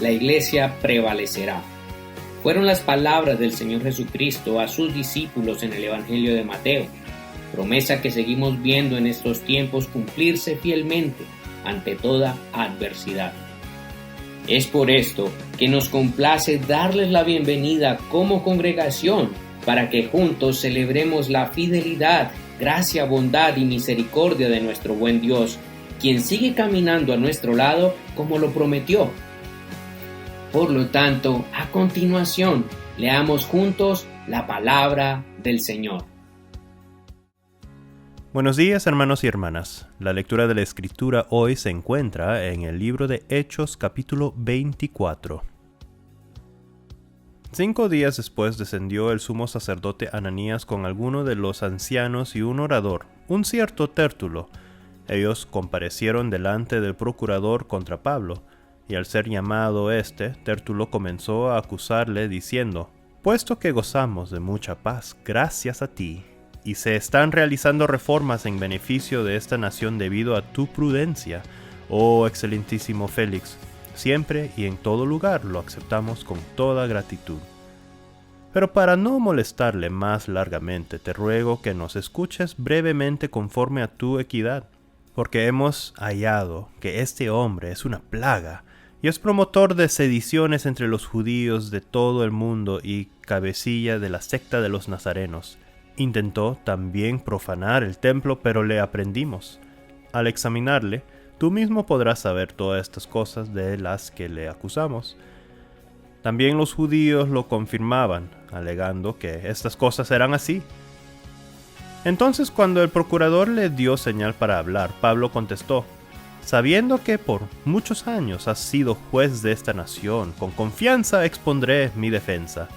la iglesia prevalecerá. Fueron las palabras del Señor Jesucristo a sus discípulos en el Evangelio de Mateo, promesa que seguimos viendo en estos tiempos cumplirse fielmente ante toda adversidad. Es por esto que nos complace darles la bienvenida como congregación para que juntos celebremos la fidelidad, gracia, bondad y misericordia de nuestro buen Dios, quien sigue caminando a nuestro lado como lo prometió. Por lo tanto, a continuación, leamos juntos la palabra del Señor. Buenos días, hermanos y hermanas. La lectura de la Escritura hoy se encuentra en el libro de Hechos capítulo 24. 5 días después descendió el sumo sacerdote Ananías con alguno de los ancianos y un orador, un cierto Tértulo. Ellos comparecieron delante del procurador contra Pablo, y al ser llamado Tértulo comenzó a acusarle diciendo: «Puesto que gozamos de mucha paz gracias a ti, y se están realizando reformas en beneficio de esta nación debido a tu prudencia, oh excelentísimo Félix, siempre y en todo lugar lo aceptamos con toda gratitud. Pero para no molestarle más largamente, te ruego que nos escuches brevemente conforme a tu equidad, porque hemos hallado que este hombre es una plaga, y es promotor de sediciones entre los judíos de todo el mundo y cabecilla de la secta de los nazarenos. Intentó también profanar el templo, pero le aprendimos. Al examinarle, tú mismo podrás saber todas estas cosas de las que le acusamos». También los judíos lo confirmaban, alegando que estas cosas eran así. Entonces, cuando el procurador le dio señal para hablar, Pablo contestó: «Sabiendo que por muchos años has sido juez de esta nación, con confianza expondré mi defensa.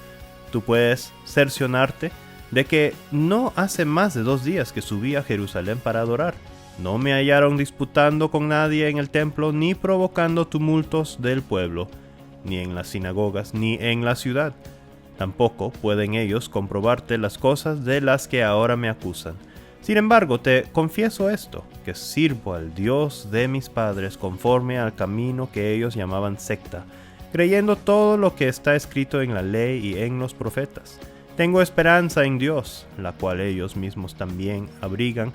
Tú puedes cerciorarte de que no hace más de 2 días que subí a Jerusalén para adorar. No me hallaron disputando con nadie en el templo, ni provocando tumultos del pueblo, ni en las sinagogas, ni en la ciudad. Tampoco pueden ellos comprobarte las cosas de las que ahora me acusan. Sin embargo, te confieso esto, que sirvo al Dios de mis padres conforme al camino que ellos llamaban secta, creyendo todo lo que está escrito en la ley y en los profetas. Tengo esperanza en Dios, la cual ellos mismos también abrigan,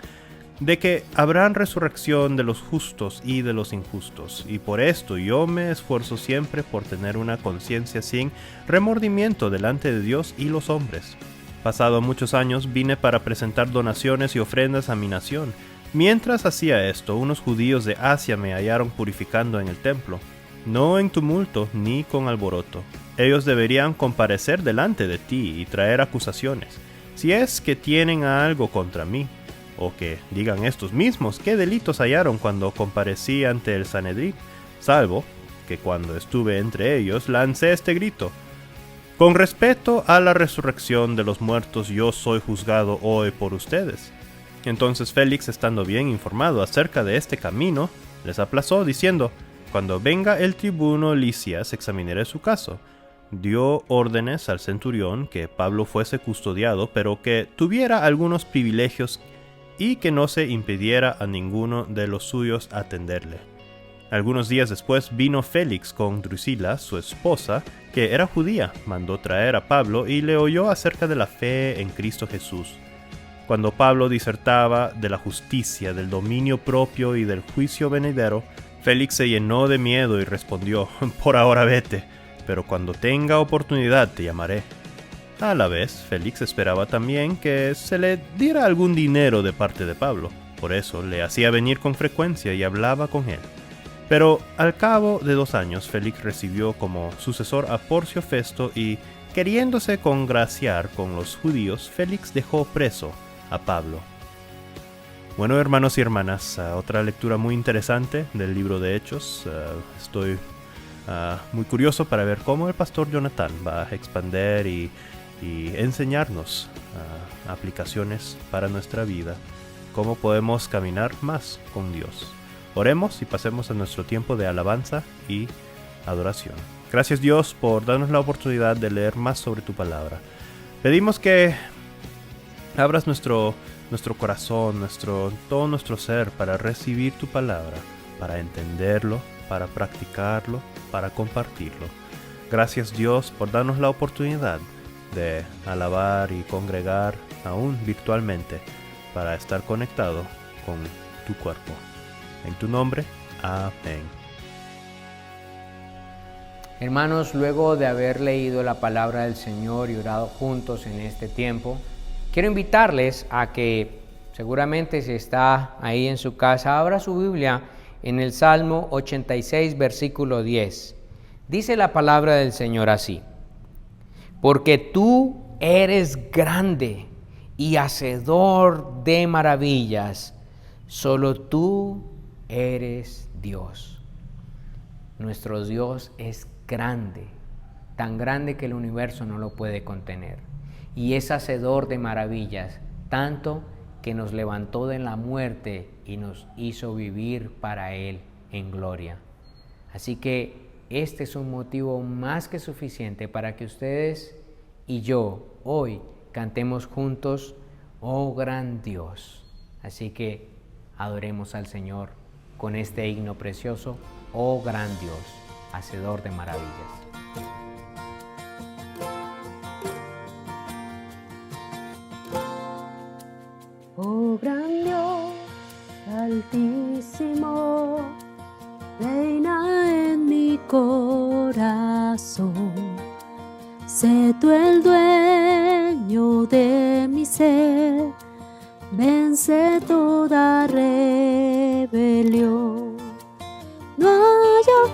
de que habrá resurrección de los justos y de los injustos, y por esto yo me esfuerzo siempre por tener una conciencia sin remordimiento delante de Dios y los hombres. Pasado muchos años vine para presentar donaciones y ofrendas a mi nación. Mientras hacía esto, unos judíos de Asia me hallaron purificando en el templo, no en tumulto ni con alboroto. Ellos deberían comparecer delante de ti y traer acusaciones, si es que tienen algo contra mí, o que digan estos mismos qué delitos hallaron cuando comparecí ante el Sanedrín, salvo que cuando estuve entre ellos lancé este grito: con respeto a la resurrección de los muertos yo soy juzgado hoy por ustedes. Entonces Félix, estando bien informado acerca de este camino, les aplazó diciendo: cuando venga el tribuno Lisias examinaré su caso. Dio órdenes al centurión que Pablo fuese custodiado, pero que tuviera algunos privilegios y que no se impidiera a ninguno de los suyos atenderle. Algunos días después vino Félix con Drusila, su esposa, que era judía, mandó traer a Pablo y le oyó acerca de la fe en Cristo Jesús. Cuando Pablo disertaba de la justicia, del dominio propio y del juicio venidero, Félix se llenó de miedo y respondió: «Por ahora vete, pero cuando tenga oportunidad te llamaré». A la vez, Félix esperaba también que se le diera algún dinero de parte de Pablo, por eso le hacía venir con frecuencia y hablaba con él. Pero al cabo de 2 años, Félix recibió como sucesor a Porcio Festo y, queriéndose congraciar con los judíos, Félix dejó preso a Pablo. Bueno, hermanos y hermanas, otra lectura muy interesante del libro de Hechos. Estoy muy curioso para ver cómo el pastor Jonathan va a expandir y enseñarnos aplicaciones para nuestra vida, cómo podemos caminar más con Dios. Oremos y pasemos a nuestro tiempo de alabanza y adoración. Gracias, Dios, por darnos la oportunidad de leer más sobre tu palabra. Pedimos que abras nuestro corazón, todo nuestro ser para recibir tu palabra, para entenderlo, para practicarlo, para compartirlo. Gracias Dios por darnos la oportunidad de alabar y congregar aún virtualmente para estar conectado con tu cuerpo. En tu nombre, amén. Hermanos, luego de haber leído la palabra del Señor y orado juntos en este tiempo, quiero invitarles a que seguramente si está ahí en su casa, abra su Biblia en el Salmo 86, versículo 10. Dice la palabra del Señor así: porque tú eres grande y hacedor de maravillas, solo tú eres Dios. Nuestro Dios es grande, tan grande que el universo no lo puede contener, y es hacedor de maravillas, tanto que nos levantó de la muerte y nos hizo vivir para Él en gloria. Así que este es un motivo más que suficiente para que ustedes y yo hoy cantemos juntos, oh gran Dios. Así que adoremos al Señor con este himno precioso, oh gran Dios, hacedor de maravillas. Oh gran Dios altísimo, reina en mi corazón. Sé tú el dueño de mi ser, vence toda rebelión. No haya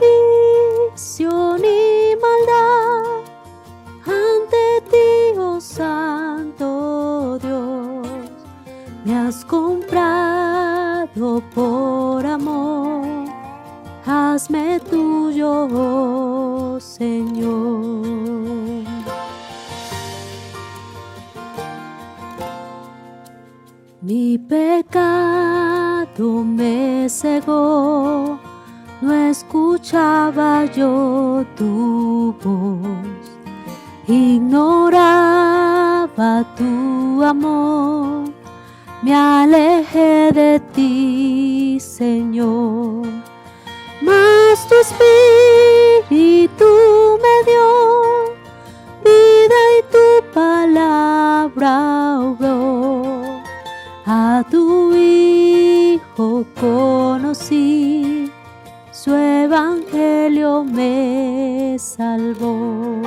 vicio ni maldad ante ti, oh Santo Dios. Me has comprado por amor, hazme tuyo, oh Señor. Mi pecado me cegó, no escuchaba yo tu voz, ignoraba tu amor, me alejé de ti, Señor. Mas tu Espíritu me dio vida y tu palabra obró. A tu Hijo conocí, su evangelio me salvó.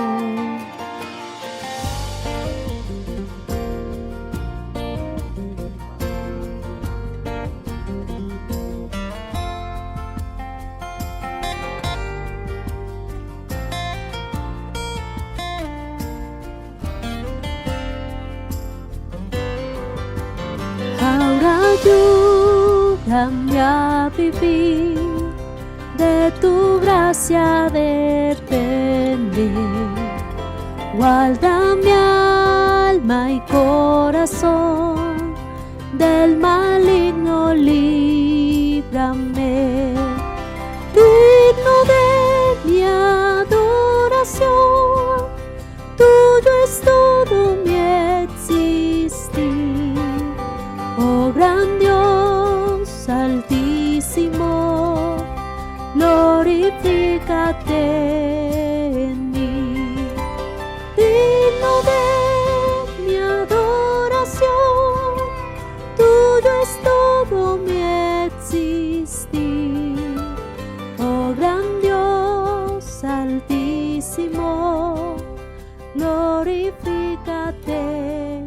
Ayúdame a vivir, de tu gracia depender. Guarda mi alma y corazón, del maligno líbrame. Digno de mi adoración, tuyo es todo mi existir. Oh gran Dios altísimo, glorifícate en mí. Digno de mi adoración, tuyo es todo mi existir. Oh gran Dios altísimo, glorifícate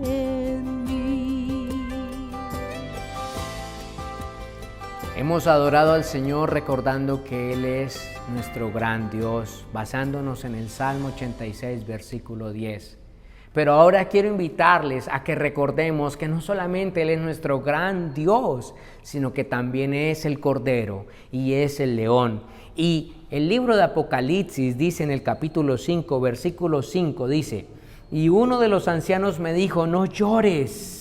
en mí. Hemos adorado al Señor recordando que Él es nuestro gran Dios, basándonos en el Salmo 86, versículo 10. Pero ahora quiero invitarles a que recordemos que no solamente Él es nuestro gran Dios, sino que también es el Cordero y es el León. Y el libro de Apocalipsis dice en el capítulo 5, versículo 5, dice: y uno de los ancianos me dijo, no llores.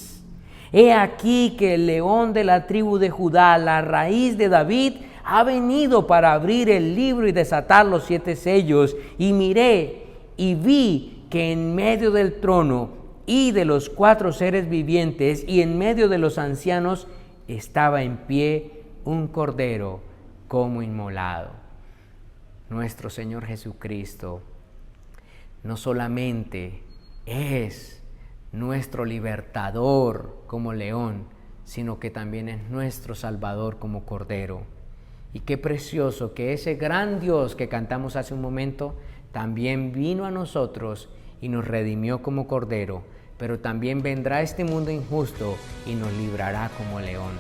He aquí que el león de la tribu de Judá, la raíz de David, ha venido para abrir el libro y desatar los 7 sellos. Y miré y vi que en medio del trono y de los 4 seres vivientes y en medio de los ancianos estaba en pie un cordero como inmolado. nuestro Señor Jesucristo no solamente es nuestro libertador como león, sino que también es nuestro salvador como cordero. Y qué precioso que ese gran Dios que cantamos hace un momento también vino a nosotros y nos redimió como cordero, pero también vendrá a este mundo injusto y nos librará como león.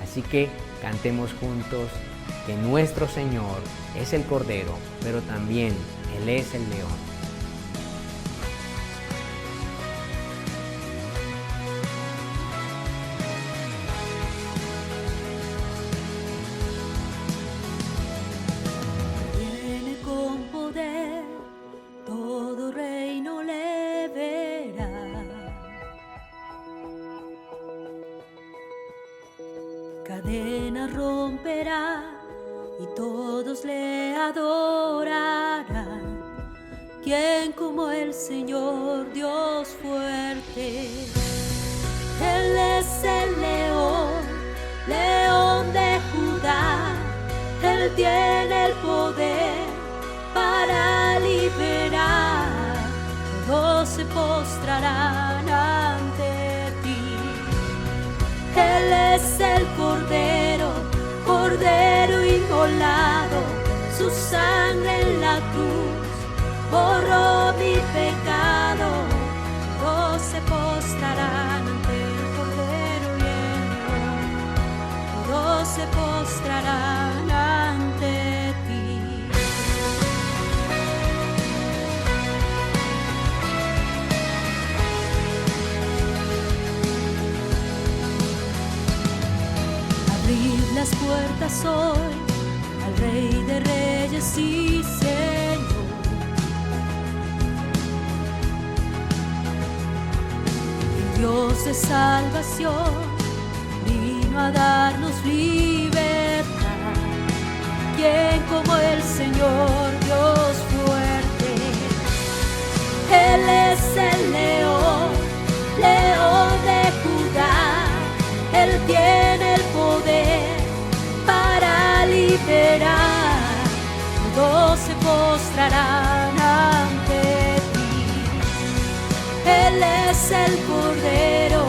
Así que cantemos juntos que nuestro Señor es el cordero, pero también Él es el león. Viene con poder, todo reino le verá. Cadenas romperá y todos le adorarán. ¿Quién como el Señor Dios fuerte? Él es el león, león de Judá. Él tiene el poder para liberar. Todos se postrarán ante ti. Él es el Cordero, Cordero inmolado. Su sangre en la cruz borró mi pecado. Todos se postrarán ante el Cordero y el león. Todos se postrarán ante ti. Abrid las puertas hoy al Rey de Reyes y Señor. El Dios de salvación vino a darnos libertad. ¿Quién como el Señor Dios fuerte? Él es el león, león de Judá. Él tiene el poder para liberar. Todos se postrarán ante ti. Él es el Cordero,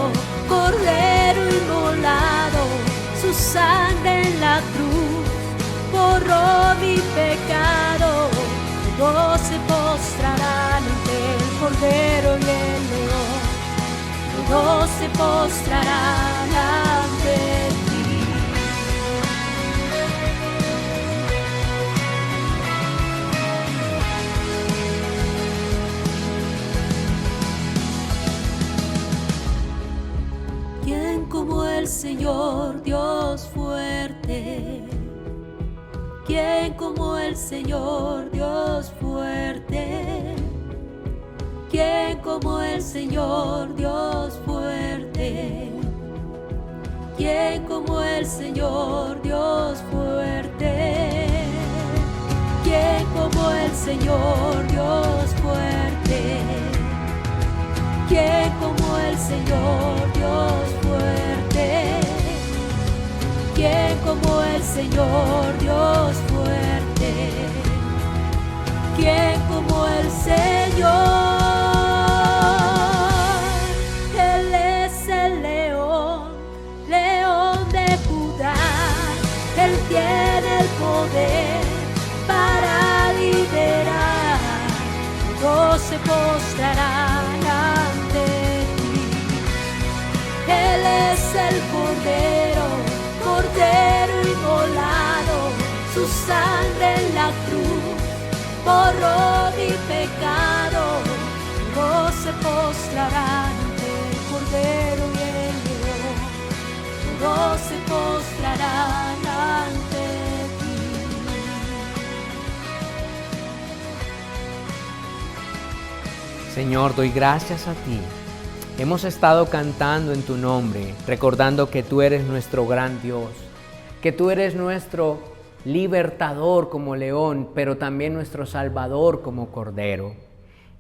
Cordero inmolado. Su sangre en la cruz borró mi pecado. Todos se postrarán ante el Cordero y el león. Todos se postrarán ante ti. ¿Quién como el Señor Dios fuerte? ¿Quién como el Señor Dios fuerte? ¿Quién como el Señor Dios fuerte? ¿Quién como el Señor Dios fuerte? ¿Quién como el Señor Dios fuerte? ¿Quién como el Señor Dios fuerte? ¿Quién como el Señor Dios fuerte? ¿Quién como el Señor? Él es el león, león de Judá. Él tiene el poder para liberar. Todos se postrarán ante ti. Él es el Cordero, Cordero inmolado. Su sangre en la cruz borró mi pecado. Todos se postrarán ante el Cordero y el león. Todos se postrarán ante ti. Señor, doy gracias a ti. Hemos estado cantando en tu nombre, recordando que tú eres nuestro gran Dios, que tú eres nuestro libertador como león, pero también nuestro salvador como cordero.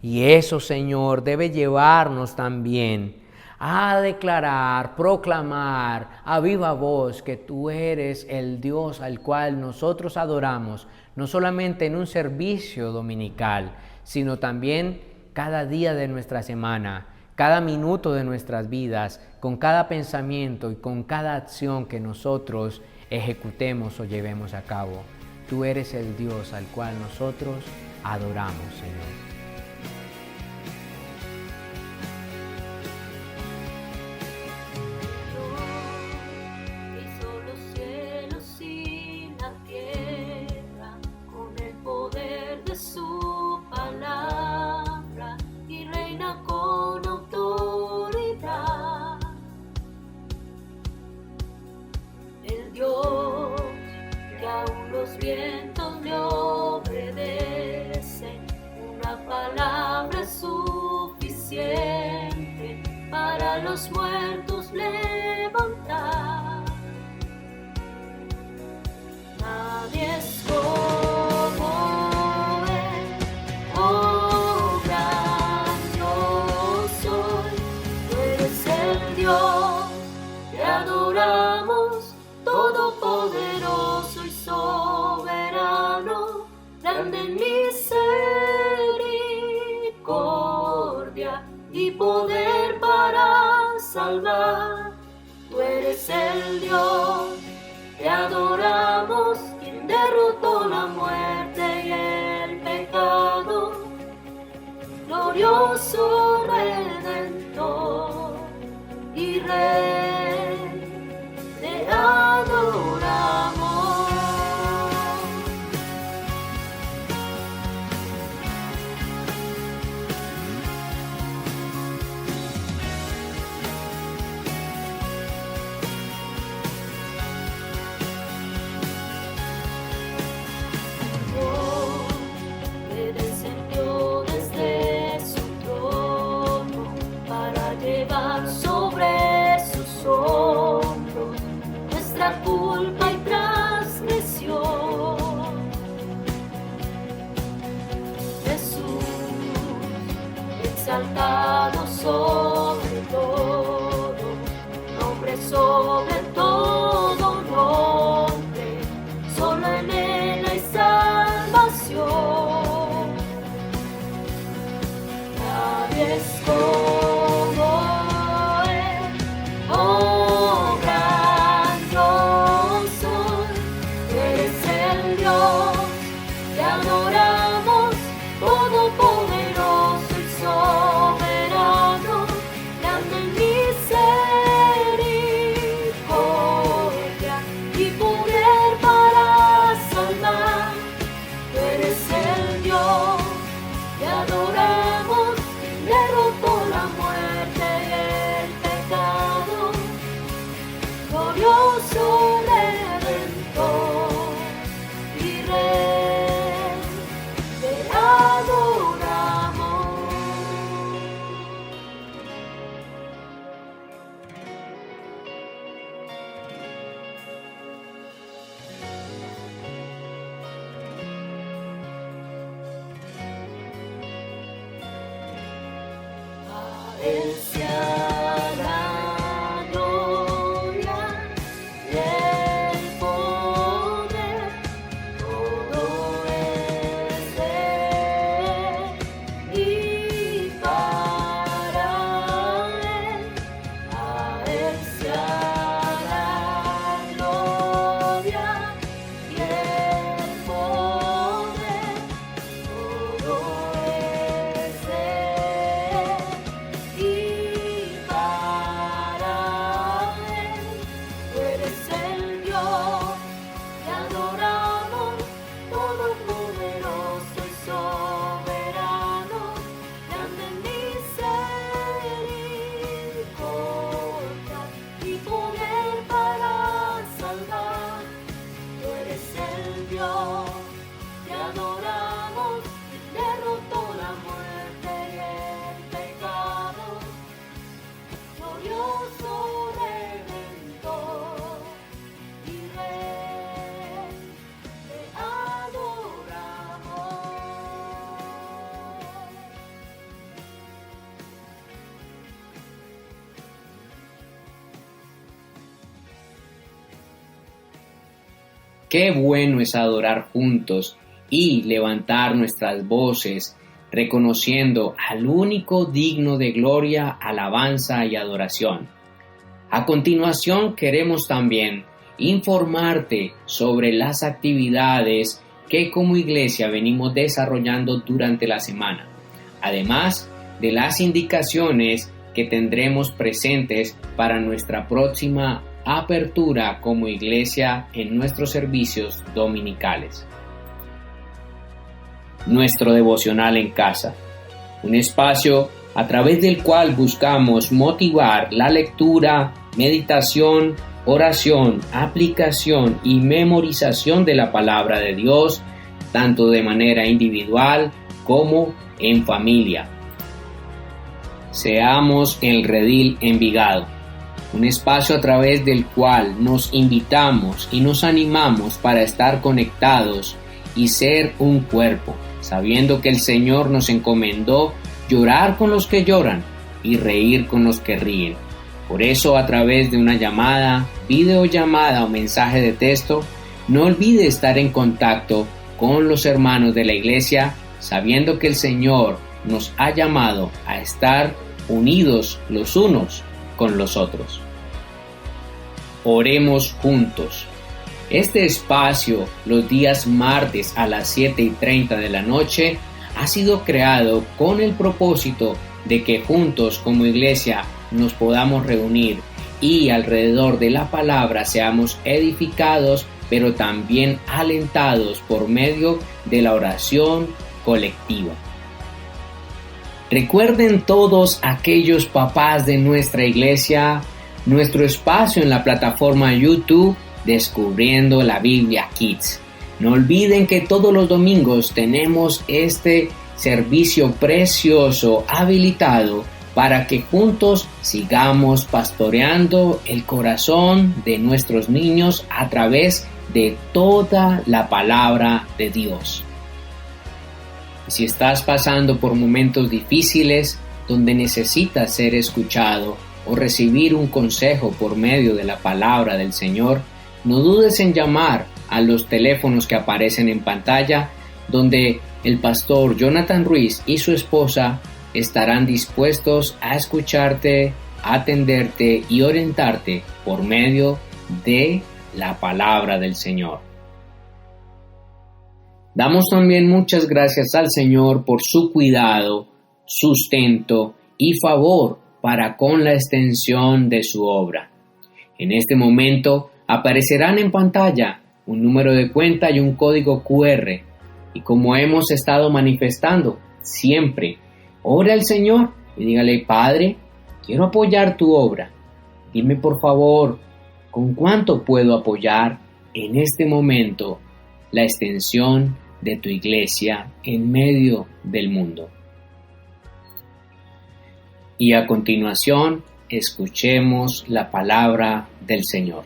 Y eso, Señor, debe llevarnos también a declarar, proclamar a viva voz que tú eres el Dios al cual nosotros adoramos, no solamente en un servicio dominical, sino también cada día de nuestra semana, cada minuto de nuestras vidas, con cada pensamiento y con cada acción que nosotros ejecutemos o llevemos a cabo. Tú eres el Dios al cual nosotros adoramos, Señor. Hizo los cielos y la tierra con el poder de su palabra y reina con autoridad. El Dios que aún los vientos le obedecen, una palabra es suficiente para los muertos levantar. Nadie es como Él, oh gran yo soy. Tú eres el Dios, te adoramos, todopoderoso y soberano, grande en misericordia y poder para salvar. Tú eres el Dios, te adoramos, quien derrotó la muerte y el pecado, glorioso Redentor y Rey, te adoramos. Que descendió desde su trono para llevar sobre sus hombros nuestra culpa y transgresión. Jesús, exaltado sobre todo, nombre sobre todo nombre, solo en él hay salvación. Nadie es como Él, oh gran yo soy. Tú eres el Dios, te adoramos, todopoderoso y soberano, grande en misericordia y poder para salvar. Tú eres el Dios, te adoramos, quien derrotó la muerte y el pecado, glorioso Redentor y Rey, te adoramos. A Él sea la gloria y el poder, todo es de Él y para Él. A Él sea la gloria y el poder, todo es de Él y para Él. Tú eres el Dios, te adoramos, todopoderoso y soberano, grande en misericordia y poder para salvar. Tú eres el Dios, te adoramos, derrotó la muerte y el pecado, glorioso Redentor y Rey, te adoramos. Qué bueno es adorar juntos y levantar nuestras voces, reconociendo al único digno de gloria, alabanza y adoración. A continuación queremos también informarte sobre las actividades que como iglesia venimos desarrollando durante la semana, además de las indicaciones que tendremos presentes para nuestra próxima apertura como iglesia en nuestros servicios dominicales. Nuestro devocional en casa, un espacio a través del cual buscamos motivar la lectura, meditación, oración, aplicación y memorización de la palabra de Dios, tanto de manera individual como en familia. Seamos el Redil Envigado, un espacio a través del cual nos invitamos y nos animamos para estar conectados y ser un cuerpo, sabiendo que el Señor nos encomendó llorar con los que lloran y reír con los que ríen. Por eso, a través de una llamada, videollamada o mensaje de texto, no olvide estar en contacto con los hermanos de la iglesia, sabiendo que el Señor nos ha llamado a estar unidos los unos con los otros. Oremos juntos. Este espacio, los días martes a las 7:30 de la noche, ha sido creado con el propósito de que juntos como iglesia nos podamos reunir y alrededor de la palabra seamos edificados, pero también alentados por medio de la oración colectiva. Recuerden todos aquellos papás de nuestra iglesia, nuestro espacio en la plataforma YouTube Descubriendo la Biblia Kids. No olviden que todos los domingos tenemos este servicio precioso habilitado para que juntos sigamos pastoreando el corazón de nuestros niños a través de toda la palabra de Dios. Si estás pasando por momentos difíciles donde necesitas ser escuchado o recibir un consejo por medio de la palabra del Señor, no dudes en llamar a los teléfonos que aparecen en pantalla, donde el pastor Jonathan Ruiz y su esposa estarán dispuestos a escucharte, atenderte y orientarte por medio de la palabra del Señor. Damos también muchas gracias al Señor por su cuidado, sustento y favor para con la extensión de su obra. En este momento aparecerán en pantalla un número de cuenta y un código QR. Y como hemos estado manifestando siempre, ore al Señor y dígale: Padre, quiero apoyar tu obra. Dime por favor, ¿con cuánto puedo apoyar en este momento la extensión de tu iglesia en medio del mundo? Y a continuación, escuchemos la palabra del Señor.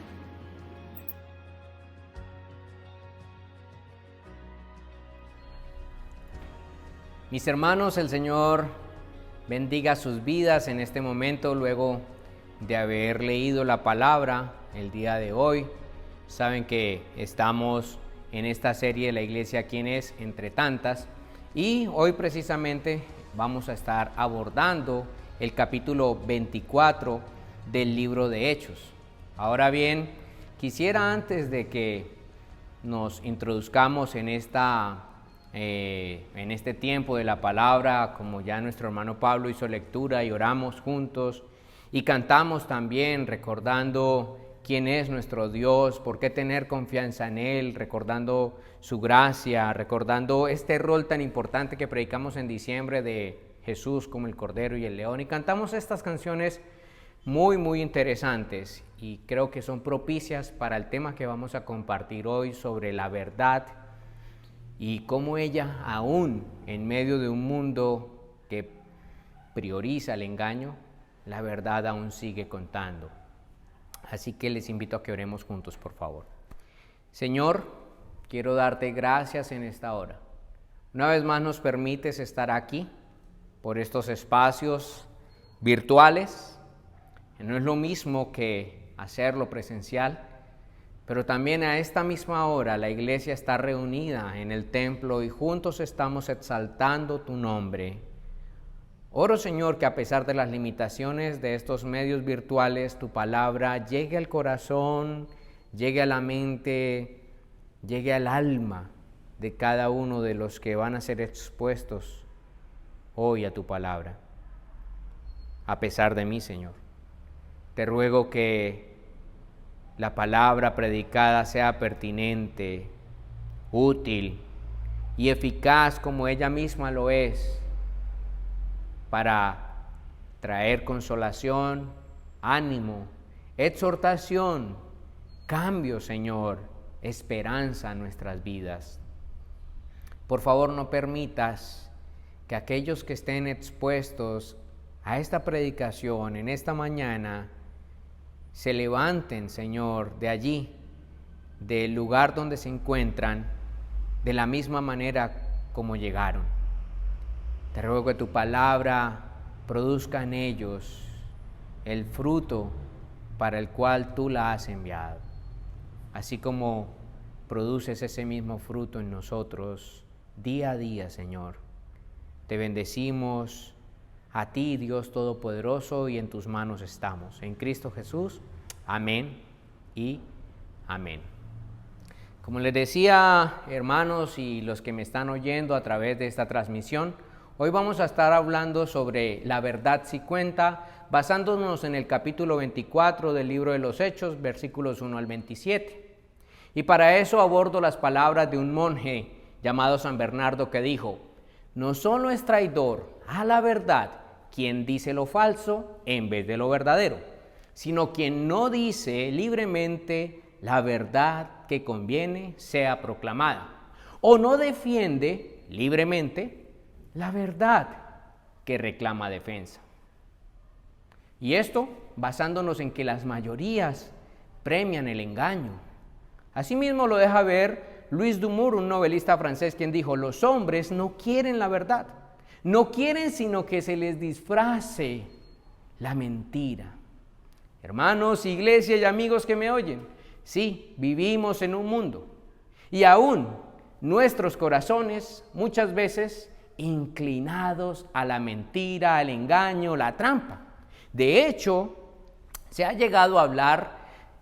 Mis hermanos, el Señor bendiga sus vidas en este momento, luego de haber leído la palabra el día de hoy. Saben que estamos en esta serie La Iglesia ¿Quién es? Entre tantas, y hoy precisamente vamos a estar abordando el capítulo 24 del libro de Hechos. Ahora bien, quisiera antes de que nos introduzcamos en este tiempo de la palabra, como ya nuestro hermano Pablo hizo lectura y oramos juntos y cantamos también recordando quién es nuestro Dios, por qué tener confianza en Él, recordando su gracia, recordando este rol tan importante que predicamos en diciembre de Jesús como el Cordero y el León, y cantamos estas canciones muy interesantes y creo que son propicias para el tema que vamos a compartir hoy sobre la verdad y cómo ella, aún en medio de un mundo que prioriza el engaño, la verdad aún sigue contando. Así que les invito a que oremos juntos, por favor. Señor, quiero darte gracias en esta hora. Una vez más nos permites estar aquí, por estos espacios virtuales. No es lo mismo que hacerlo presencial, pero también a esta misma hora la iglesia está reunida en el templo y juntos estamos exaltando tu nombre. Oro, Señor, que a pesar de las limitaciones de estos medios virtuales, tu palabra llegue al corazón, llegue a la mente, llegue al alma de cada uno de los que van a ser expuestos hoy a tu palabra. A pesar de mí, Señor, te ruego que la palabra predicada sea pertinente, útil y eficaz como ella misma lo es, para traer consolación, ánimo, exhortación, cambio, Señor, esperanza a nuestras vidas. Por favor, no permitas que aquellos que estén expuestos a esta predicación en esta mañana se levanten, Señor, de allí, del lugar donde se encuentran, de la misma manera como llegaron. Te ruego que tu palabra produzca en ellos el fruto para el cual tú la has enviado, así como produces ese mismo fruto en nosotros día a día, Señor. Te bendecimos a ti, Dios Todopoderoso, y en tus manos estamos. En Cristo Jesús, amén y amén. Como les decía, hermanos y los que me están oyendo a través de esta transmisión, hoy vamos a estar hablando sobre la verdad sí cuenta, basándonos en el capítulo 24 del libro de los Hechos, versículos 1 al 27. Y para eso abordo las palabras de un monje llamado San Bernardo que dijo: no solo es traidor a la verdad quien dice lo falso en vez de lo verdadero, sino quien no dice libremente la verdad que conviene sea proclamada, o no defiende libremente la verdad que reclama defensa. Y esto basándonos en que las mayorías premian el engaño. Asimismo lo deja ver Louis Dumour, un novelista francés, quien dijo: los hombres no quieren la verdad, no quieren sino que se les disfrace la mentira. Hermanos, iglesia y amigos que me oyen, sí, vivimos en un mundo y aún nuestros corazones muchas veces inclinados a la mentira, al engaño, la trampa. De hecho, se ha llegado a hablar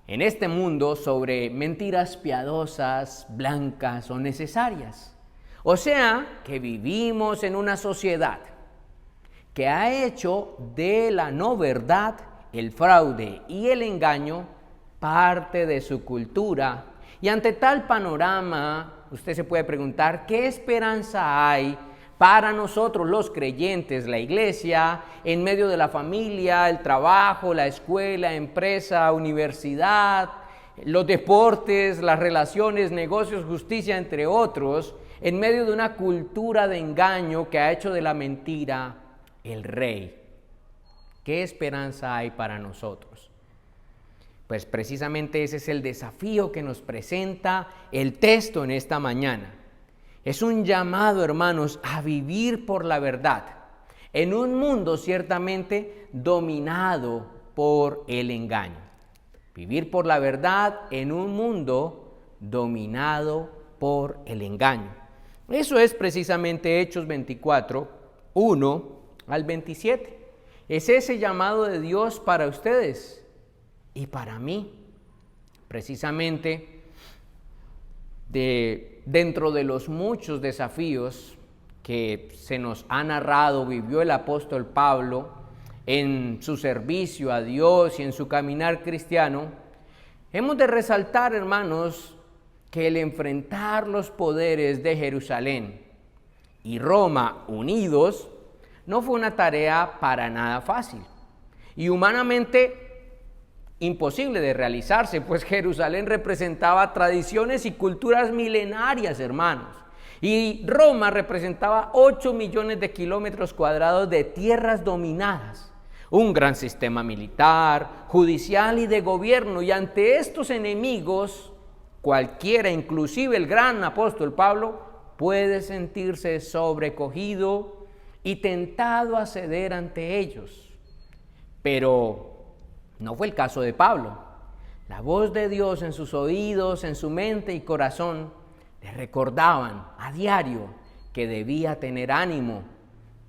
en este mundo sobre mentiras piadosas, blancas o necesarias. O sea, que vivimos en una sociedad que ha hecho de la no verdad, el fraude y el engaño parte de su cultura. Y ante tal panorama, usted se puede preguntar, ¿qué esperanza hay para nosotros los creyentes, la iglesia, en medio de la familia, el trabajo, la escuela, empresa, universidad, los deportes, las relaciones, negocios, justicia, entre otros, en medio de una cultura de engaño que ha hecho de la mentira el rey? ¿Qué esperanza hay para nosotros? Pues precisamente ese es el desafío que nos presenta el texto en esta mañana. Es un llamado, hermanos, a vivir por la verdad, en un mundo ciertamente dominado por el engaño. Vivir por la verdad en un mundo dominado por el engaño. Eso es precisamente Hechos 24, 1 al 27. Es ese llamado de Dios para ustedes y para mí. Precisamente dentro de los muchos desafíos que se nos ha narrado, vivió el apóstol Pablo en su servicio a Dios y en su caminar cristiano, hemos de resaltar, hermanos, que el enfrentar los poderes de Jerusalén y Roma unidos no fue una tarea para nada fácil y humanamente imposible de realizarse, pues Jerusalén representaba tradiciones y culturas milenarias, hermanos, y Roma representaba 8 millones de kilómetros cuadrados de tierras dominadas, un gran sistema militar, judicial y de gobierno, y ante estos enemigos, cualquiera, inclusive el gran apóstol Pablo, puede sentirse sobrecogido y tentado a ceder ante ellos. Pero no fue el caso de Pablo. La voz de Dios en sus oídos, en su mente y corazón, le recordaban a diario que debía tener ánimo,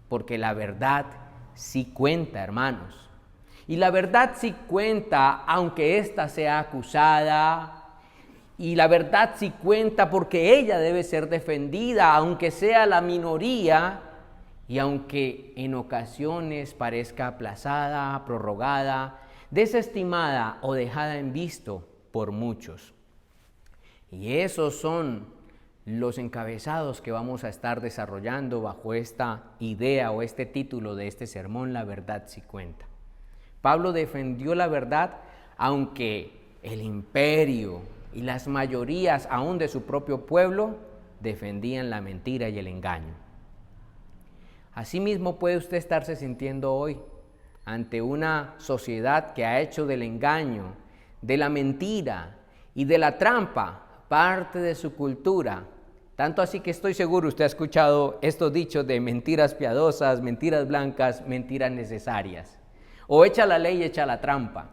porque la verdad sí cuenta, hermanos. Y la verdad sí cuenta, aunque ésta sea acusada, y la verdad sí cuenta porque ella debe ser defendida, aunque sea la minoría, y aunque en ocasiones parezca aplazada, prorrogada, desestimada o dejada en visto por muchos. Y esos son los encabezados que vamos a estar desarrollando bajo esta idea o este título de este sermón, La verdad sí cuenta. Pablo defendió la verdad aunque el imperio y las mayorías aún de su propio pueblo defendían la mentira y el engaño. Asimismo puede usted estarse sintiendo hoy ante una sociedad que ha hecho del engaño, de la mentira y de la trampa parte de su cultura. Tanto así que estoy seguro usted ha escuchado estos dichos de mentiras piadosas, mentiras blancas, mentiras necesarias. O echa la ley, echa la trampa.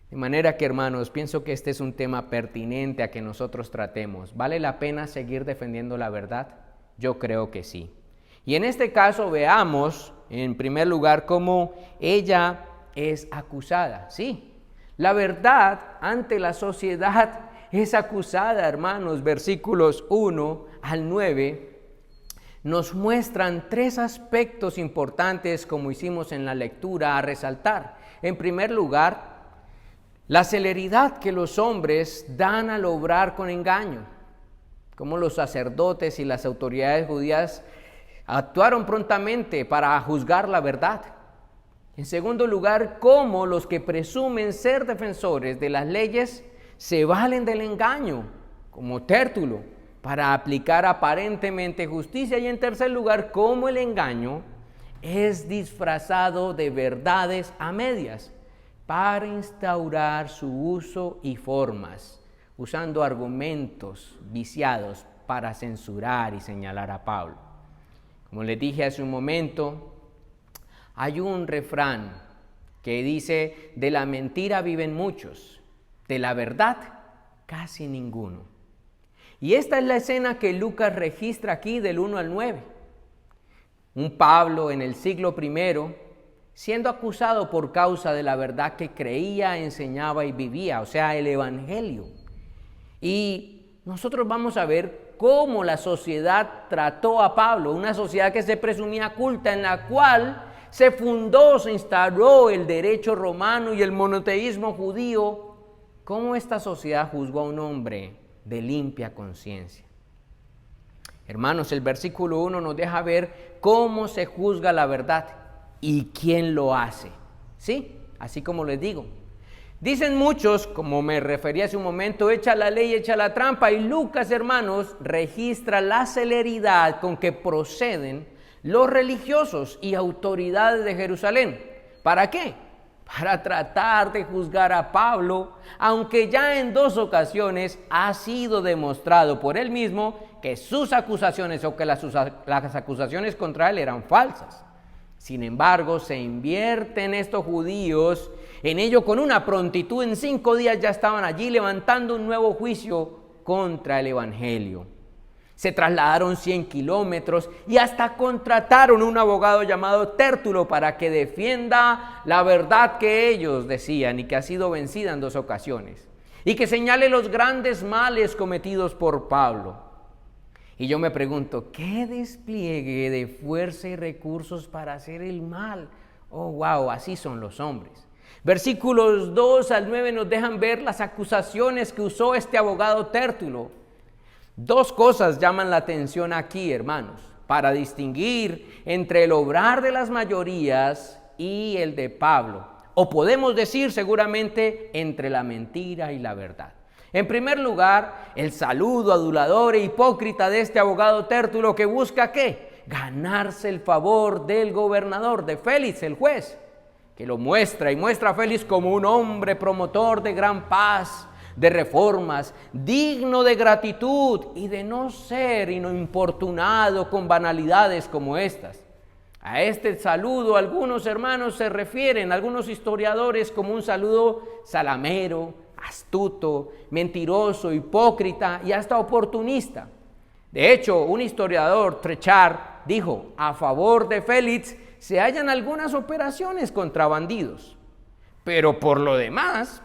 De manera que, hermanos, pienso que este es un tema pertinente a que nosotros tratemos. ¿Vale la pena seguir defendiendo la verdad? Yo creo que sí. Y en este caso veamos, en primer lugar, cómo ella es acusada. Sí, la verdad ante la sociedad es acusada, hermanos. Versículos 1 al 9 nos muestran 3 aspectos importantes, como hicimos en la lectura, a resaltar. En primer lugar, la celeridad que los hombres dan al obrar con engaño, como los sacerdotes y las autoridades judías actuaron prontamente para juzgar la verdad. En segundo lugar, cómo los que presumen ser defensores de las leyes se valen del engaño, como Tértulo, para aplicar aparentemente justicia. Y en tercer lugar, cómo el engaño es disfrazado de verdades a medias para instaurar su uso y formas, usando argumentos viciados para censurar y señalar a Pablo. Como les dije hace un momento, hay un refrán que dice: de la mentira viven muchos, de la verdad casi ninguno. Y esta es la escena que Lucas registra aquí del 1 al 9. Un Pablo en el siglo I siendo acusado por causa de la verdad que creía, enseñaba y vivía, o sea, el Evangelio. Y nosotros vamos a ver cómo la sociedad trató a Pablo, una sociedad que se presumía culta, en la cual se fundó, se instauró el derecho romano y el monoteísmo judío. Cómo esta sociedad juzgó a un hombre de limpia conciencia. Hermanos, el versículo 1 nos deja ver cómo se juzga la verdad y quién lo hace. ¿Sí? Así como les digo. Dicen muchos, como me referí hace un momento, echa la ley, echa la trampa. Y Lucas, hermanos, registra la celeridad con que proceden los religiosos y autoridades de Jerusalén. ¿Para qué? Para tratar de juzgar a Pablo, aunque ya en 2 ocasiones ha sido demostrado por él mismo que sus acusaciones o que las acusaciones contra él eran falsas. Sin embargo, se invierten estos judíos en ello con una prontitud. En 5 días ya estaban allí levantando un nuevo juicio contra el Evangelio. Se trasladaron 100 kilómetros y hasta contrataron un abogado llamado Tértulo para que defienda la verdad que ellos decían y que ha sido vencida en 2 ocasiones. Y que señale los grandes males cometidos por Pablo. Y yo me pregunto, ¿qué despliegue de fuerza y recursos para hacer el mal? Oh, wow, así son los hombres. Versículos 2 al 9 nos dejan ver las acusaciones que usó este abogado Tértulo. 2 cosas llaman la atención aquí, hermanos, para distinguir entre el obrar de las mayorías y el de Pablo. O podemos decir seguramente entre la mentira y la verdad. En primer lugar, el saludo adulador e hipócrita de este abogado Tértulo, que busca ¿qué? Ganarse el favor del gobernador, de Félix, el juez, que lo muestra y muestra a Félix como un hombre promotor de gran paz, de reformas, digno de gratitud y de no ser importunado con banalidades como estas. A este saludo algunos hermanos se refieren, algunos historiadores, como un saludo salamero, astuto, mentiroso, hipócrita y hasta oportunista. De hecho, un historiador, Trechard, dijo: a favor de Félix se hallan algunas operaciones contra bandidos, pero por lo demás,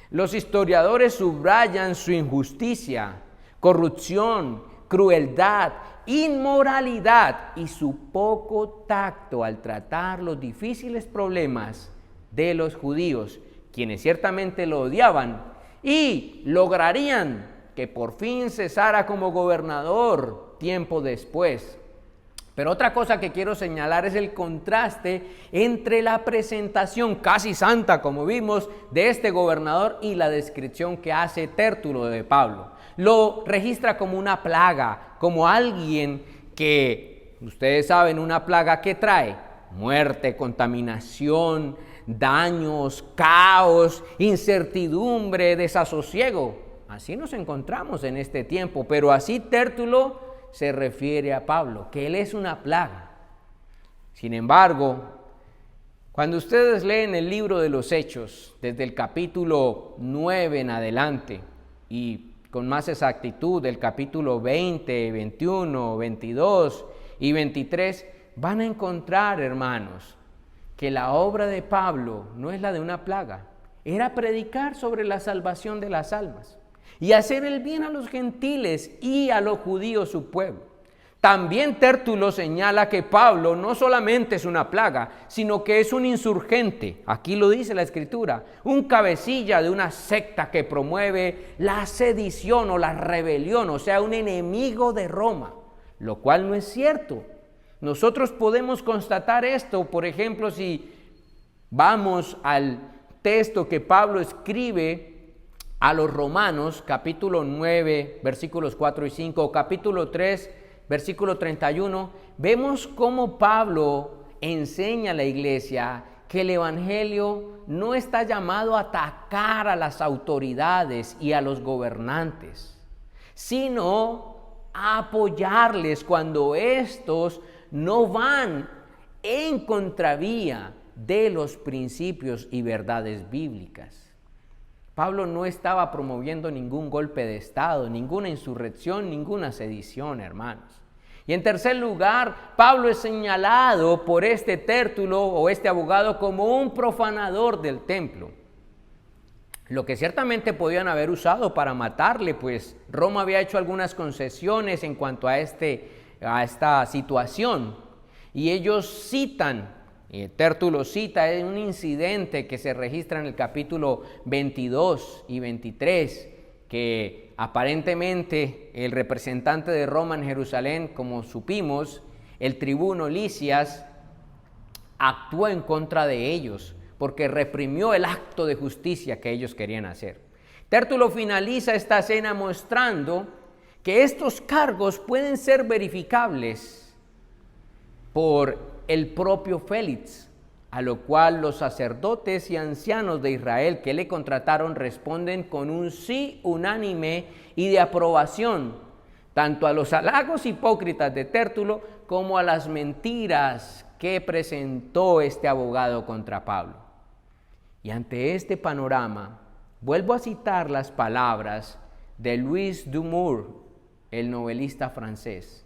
los historiadores subrayan su injusticia, corrupción, crueldad, inmoralidad y su poco tacto al tratar los difíciles problemas de los judíos, quienes ciertamente lo odiaban y lograrían que por fin cesara como gobernador tiempo después. Pero otra cosa que quiero señalar es el contraste entre la presentación casi santa, como vimos, de este gobernador y la descripción que hace Tértulo de Pablo. Lo registra como una plaga, como alguien que, ustedes saben, una plaga que trae muerte, contaminación, daños, caos, incertidumbre, desasosiego. Así nos encontramos en este tiempo, pero así Tértulo se refiere a Pablo, que él es una plaga. Sin embargo, cuando ustedes leen el libro de los Hechos, desde el capítulo 9 en adelante, y con más exactitud del capítulo 20, 21, 22 y 23, van a encontrar, hermanos, que la obra de Pablo no es la de una plaga, era predicar sobre la salvación de las almas y hacer el bien a los gentiles y a los judíos su pueblo. También Tértulo señala que Pablo no solamente es una plaga, sino que es un insurgente, aquí lo dice la Escritura, un cabecilla de una secta que promueve la sedición o la rebelión, o sea, un enemigo de Roma, lo cual no es cierto. Nosotros podemos constatar esto, por ejemplo, si vamos al texto que Pablo escribe a los Romanos, capítulo 9, versículos 4 y 5, capítulo 3, versículo 31, vemos cómo Pablo enseña a la iglesia que el evangelio no está llamado a atacar a las autoridades y a los gobernantes, sino a apoyarles cuando estos no van en contravía de los principios y verdades bíblicas. Pablo no estaba promoviendo ningún golpe de estado, ninguna insurrección, ninguna sedición, hermanos. Y en tercer lugar, Pablo es señalado por este Tértulo o este abogado como un profanador del templo, lo que ciertamente podían haber usado para matarle, pues Roma había hecho algunas concesiones en cuanto a esta situación. Y ellos citan, Tértulo cita un incidente que se registra en el capítulo 22 y 23, que aparentemente el representante de Roma en Jerusalén, como supimos, el tribuno Lisias, actuó en contra de ellos porque reprimió el acto de justicia que ellos querían hacer. Tértulo finaliza esta escena mostrando que estos cargos pueden ser verificables por el propio Félix, a lo cual los sacerdotes y ancianos de Israel que le contrataron responden con un sí unánime y de aprobación, tanto a los halagos hipócritas de Tértulo como a las mentiras que presentó este abogado contra Pablo. Y ante este panorama, vuelvo a citar las palabras de Louis Dumour, el novelista francés,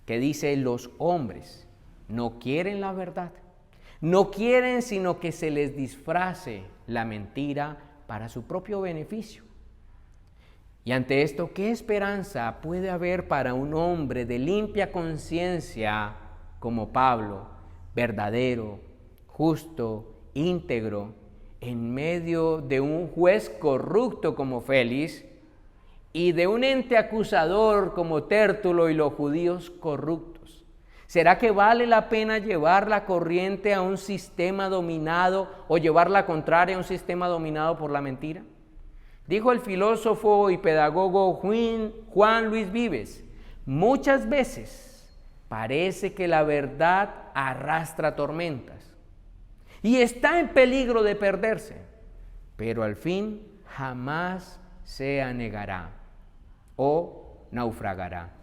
que dice: los hombres no quieren la verdad, no quieren sino que se les disfrace la mentira para su propio beneficio. Y ante esto, ¿qué esperanza puede haber para un hombre de limpia conciencia como Pablo, verdadero, justo, íntegro, en medio de un juez corrupto como Félix y de un ente acusador como Tértulo y los judíos corruptos? ¿Será que vale la pena llevar la corriente a un sistema dominado o llevar la contraria a un sistema dominado por la mentira? Dijo el filósofo y pedagogo Juan Luis Vives: muchas veces parece que la verdad arrastra tormentas y está en peligro de perderse, pero al fin jamás se anegará o naufragará.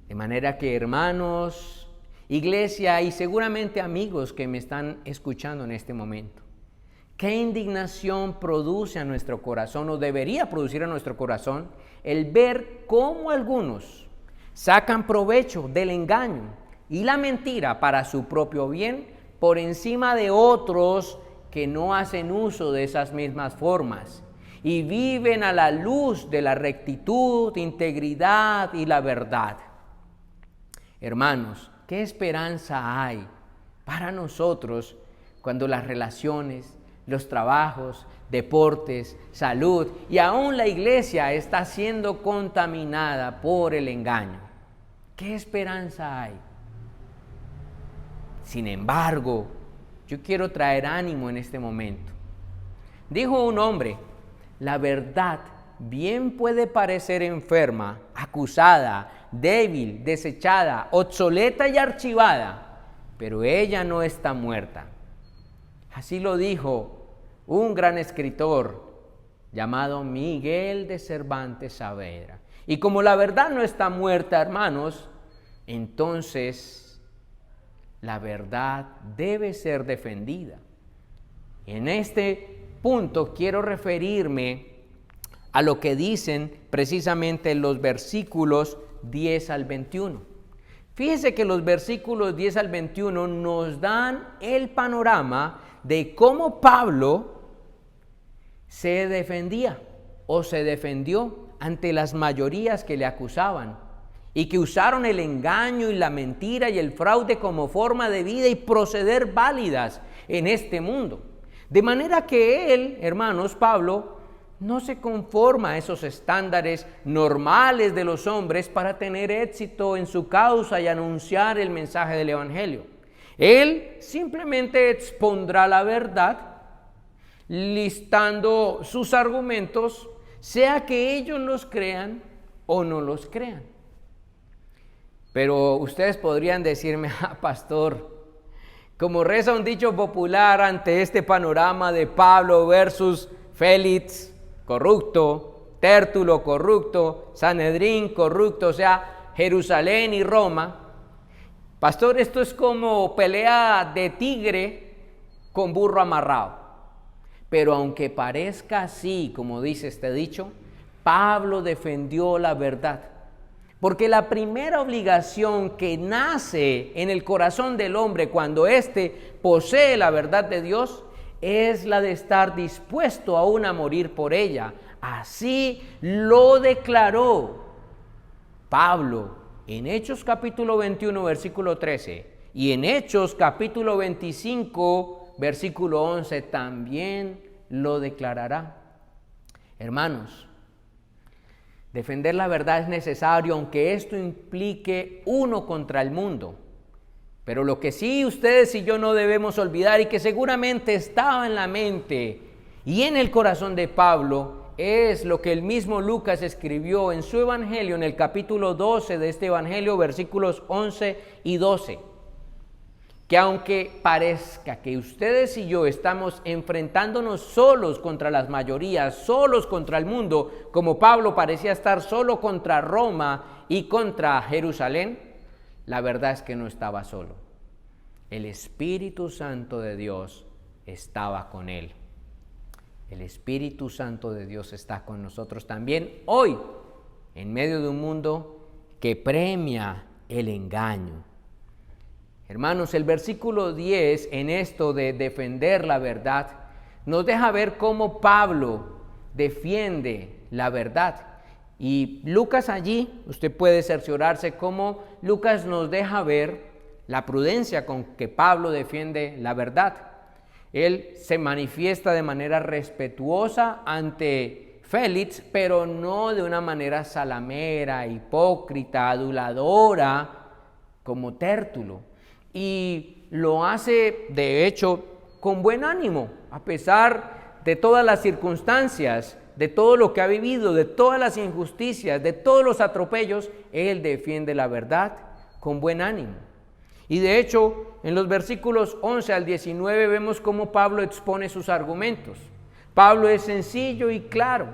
De manera que, hermanos, iglesia y seguramente amigos que me están escuchando en este momento, ¿Qué indignación produce a nuestro corazón, o debería producir a nuestro corazón, el ver cómo algunos sacan provecho del engaño y la mentira para su propio bien por encima de otros que no hacen uso de esas mismas formas y viven a la luz de la rectitud, integridad y la verdad? Hermanos, ¿qué esperanza hay para nosotros cuando las relaciones, los trabajos, deportes, salud y aún la iglesia está siendo contaminada por el engaño? ¿Qué esperanza hay? Sin embargo, yo quiero traer ánimo en este momento. Dijo un hombre: la verdad bien puede parecer enferma, acusada, débil, desechada, obsoleta y archivada, pero ella no está muerta. Así lo dijo un gran escritor llamado Miguel de Cervantes Saavedra. Y como la verdad no está muerta, hermanos, entonces la verdad debe ser defendida. En este punto quiero referirme a lo que dicen precisamente los versículos 10 al 21. Fíjese que los versículos 10 al 21 nos dan el panorama de cómo Pablo se defendía o se defendió ante las mayorías que le acusaban y que usaron el engaño y la mentira y el fraude como forma de vida y proceder válidas en este mundo. De manera que él, hermanos, Pablo, no se conforma a esos estándares normales de los hombres para tener éxito en su causa y anunciar el mensaje del Evangelio. Él simplemente expondrá la verdad, listando sus argumentos, sea que ellos los crean o no los crean. Pero ustedes podrían decirme: pastor, como reza un dicho popular ante este panorama de Pablo versus Félix corrupto, Tértulo corrupto, Sanedrín corrupto, o sea, Jerusalén y Roma, pastor, esto es como pelea de tigre con burro amarrado. Pero aunque parezca así, como dice este dicho, Pablo defendió la verdad. Porque la primera obligación que nace en el corazón del hombre cuando éste posee la verdad de Dios es la de estar dispuesto aún a morir por ella. Así lo declaró Pablo en Hechos capítulo 21, versículo 13, y en Hechos capítulo 25, versículo 11, también lo declarará. Hermanos, defender la verdad es necesario, aunque esto implique uno contra el mundo. Pero lo que sí ustedes y yo no debemos olvidar, y que seguramente estaba en la mente y en el corazón de Pablo, es lo que el mismo Lucas escribió en su evangelio, en el capítulo 12 de este evangelio, versículos 11 y 12. Que aunque parezca que ustedes y yo estamos enfrentándonos solos contra las mayorías, solos contra el mundo, como Pablo parecía estar solo contra Roma y contra Jerusalén, la verdad es que no estaba solo. El Espíritu Santo de Dios estaba con él. El Espíritu Santo de Dios está con nosotros también hoy, en medio de un mundo que premia el engaño. Hermanos, el versículo 10 en esto de defender la verdad nos deja ver cómo Pablo defiende la verdad. Y Lucas allí, usted puede cerciorarse cómo Lucas nos deja ver la prudencia con que Pablo defiende la verdad. Él se manifiesta de manera respetuosa ante Félix, pero no de una manera salamera, hipócrita, aduladora, como Tértulo. Y lo hace, de hecho, con buen ánimo, a pesar de todas las circunstancias, de todo lo que ha vivido, de todas las injusticias, de todos los atropellos. Él defiende la verdad con buen ánimo. Y de hecho, en los versículos 11 al 19 vemos cómo Pablo expone sus argumentos. Pablo es sencillo y claro.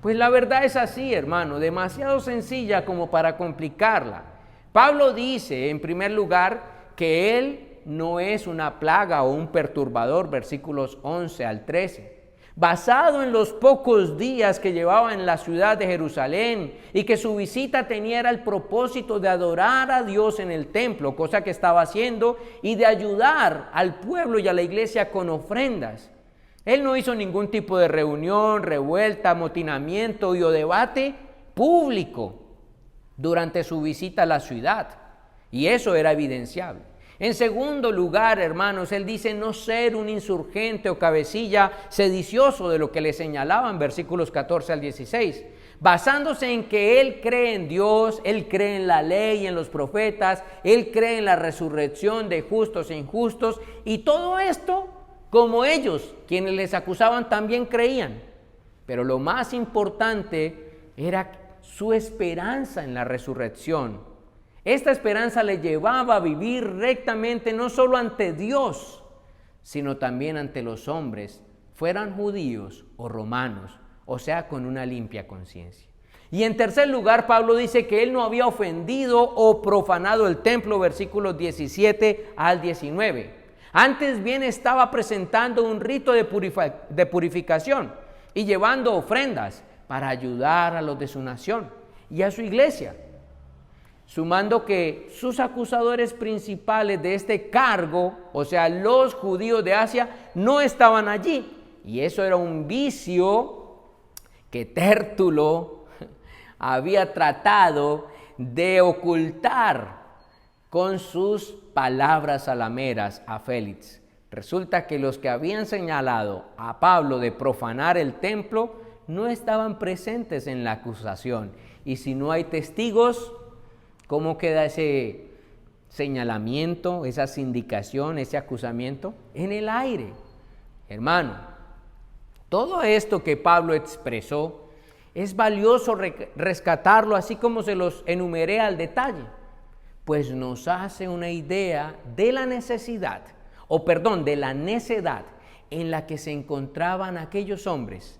Pues la verdad es así, hermano, demasiado sencilla como para complicarla. Pablo dice, en primer lugar, que él no es una plaga o un perturbador, versículos 11 al 13. Basado en los pocos días que llevaba en la ciudad de Jerusalén y que su visita tenía el propósito de adorar a Dios en el templo, cosa que estaba haciendo, y de ayudar al pueblo y a la iglesia con ofrendas. Él no hizo ningún tipo de reunión, revuelta, amotinamiento o debate público durante su visita a la ciudad, y eso era evidenciable. En segundo lugar, hermanos, él dice no ser un insurgente o cabecilla sedicioso de lo que le señalaban, versículos 14 al 16, basándose en que él cree en Dios, él cree en la ley y en los profetas, él cree en la resurrección de justos e injustos, y todo esto como ellos, quienes les acusaban, también creían. Pero lo más importante era su esperanza en la resurrección. Esta esperanza le llevaba a vivir rectamente no solo ante Dios, sino también ante los hombres, fueran judíos o romanos, o sea, con una limpia conciencia. Y en tercer lugar, Pablo dice que él no había ofendido o profanado el templo, versículos 17 al 19. Antes bien estaba presentando un rito de purificación y llevando ofrendas para ayudar a los de su nación y a su iglesia, sumando que sus acusadores principales de este cargo, o sea, los judíos de Asia, no estaban allí. Y eso era un vicio que Tértulo había tratado de ocultar con sus palabras salameras a Félix. Resulta que los que habían señalado a Pablo de profanar el templo no estaban presentes en la acusación. Y si no hay testigos, ¿cómo queda ese señalamiento, esa sindicación, ese acusamiento? En el aire. Hermano, todo esto que Pablo expresó es valioso rescatarlo, así como se los enumeré al detalle, pues nos hace una idea de la necesidad, de la necedad en la que se encontraban aquellos hombres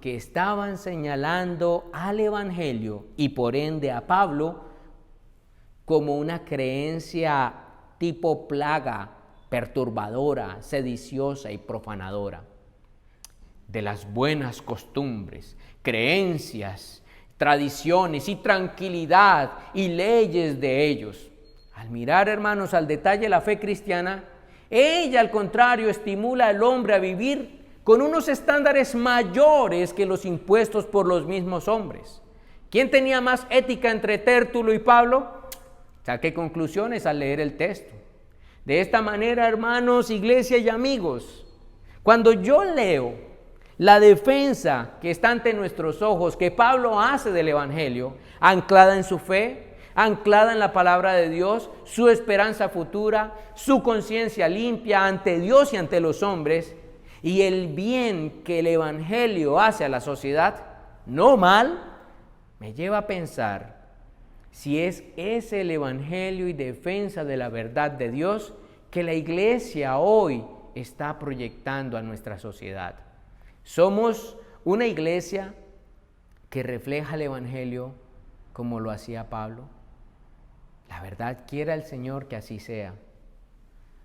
que estaban señalando al Evangelio y por ende a Pablo como una creencia tipo plaga, perturbadora, sediciosa y profanadora. De las buenas costumbres, creencias, tradiciones y tranquilidad y leyes de ellos. Al mirar, hermanos, al detalle la fe cristiana, ella al contrario estimula al hombre a vivir con unos estándares mayores que los impuestos por los mismos hombres. ¿Quién tenía más ética entre Tértulo y Pablo? Saqué conclusiones al leer el texto. De esta manera, hermanos, iglesia y amigos, cuando yo leo la defensa que está ante nuestros ojos, que Pablo hace del Evangelio, anclada en su fe, anclada en la palabra de Dios, su esperanza futura, su conciencia limpia ante Dios y ante los hombres, y el bien que el Evangelio hace a la sociedad, no mal, me lleva a pensar si es ese el Evangelio y defensa de la verdad de Dios que la iglesia hoy está proyectando a nuestra sociedad. Somos una iglesia que refleja el Evangelio como lo hacía Pablo. La verdad, quiera el Señor que así sea.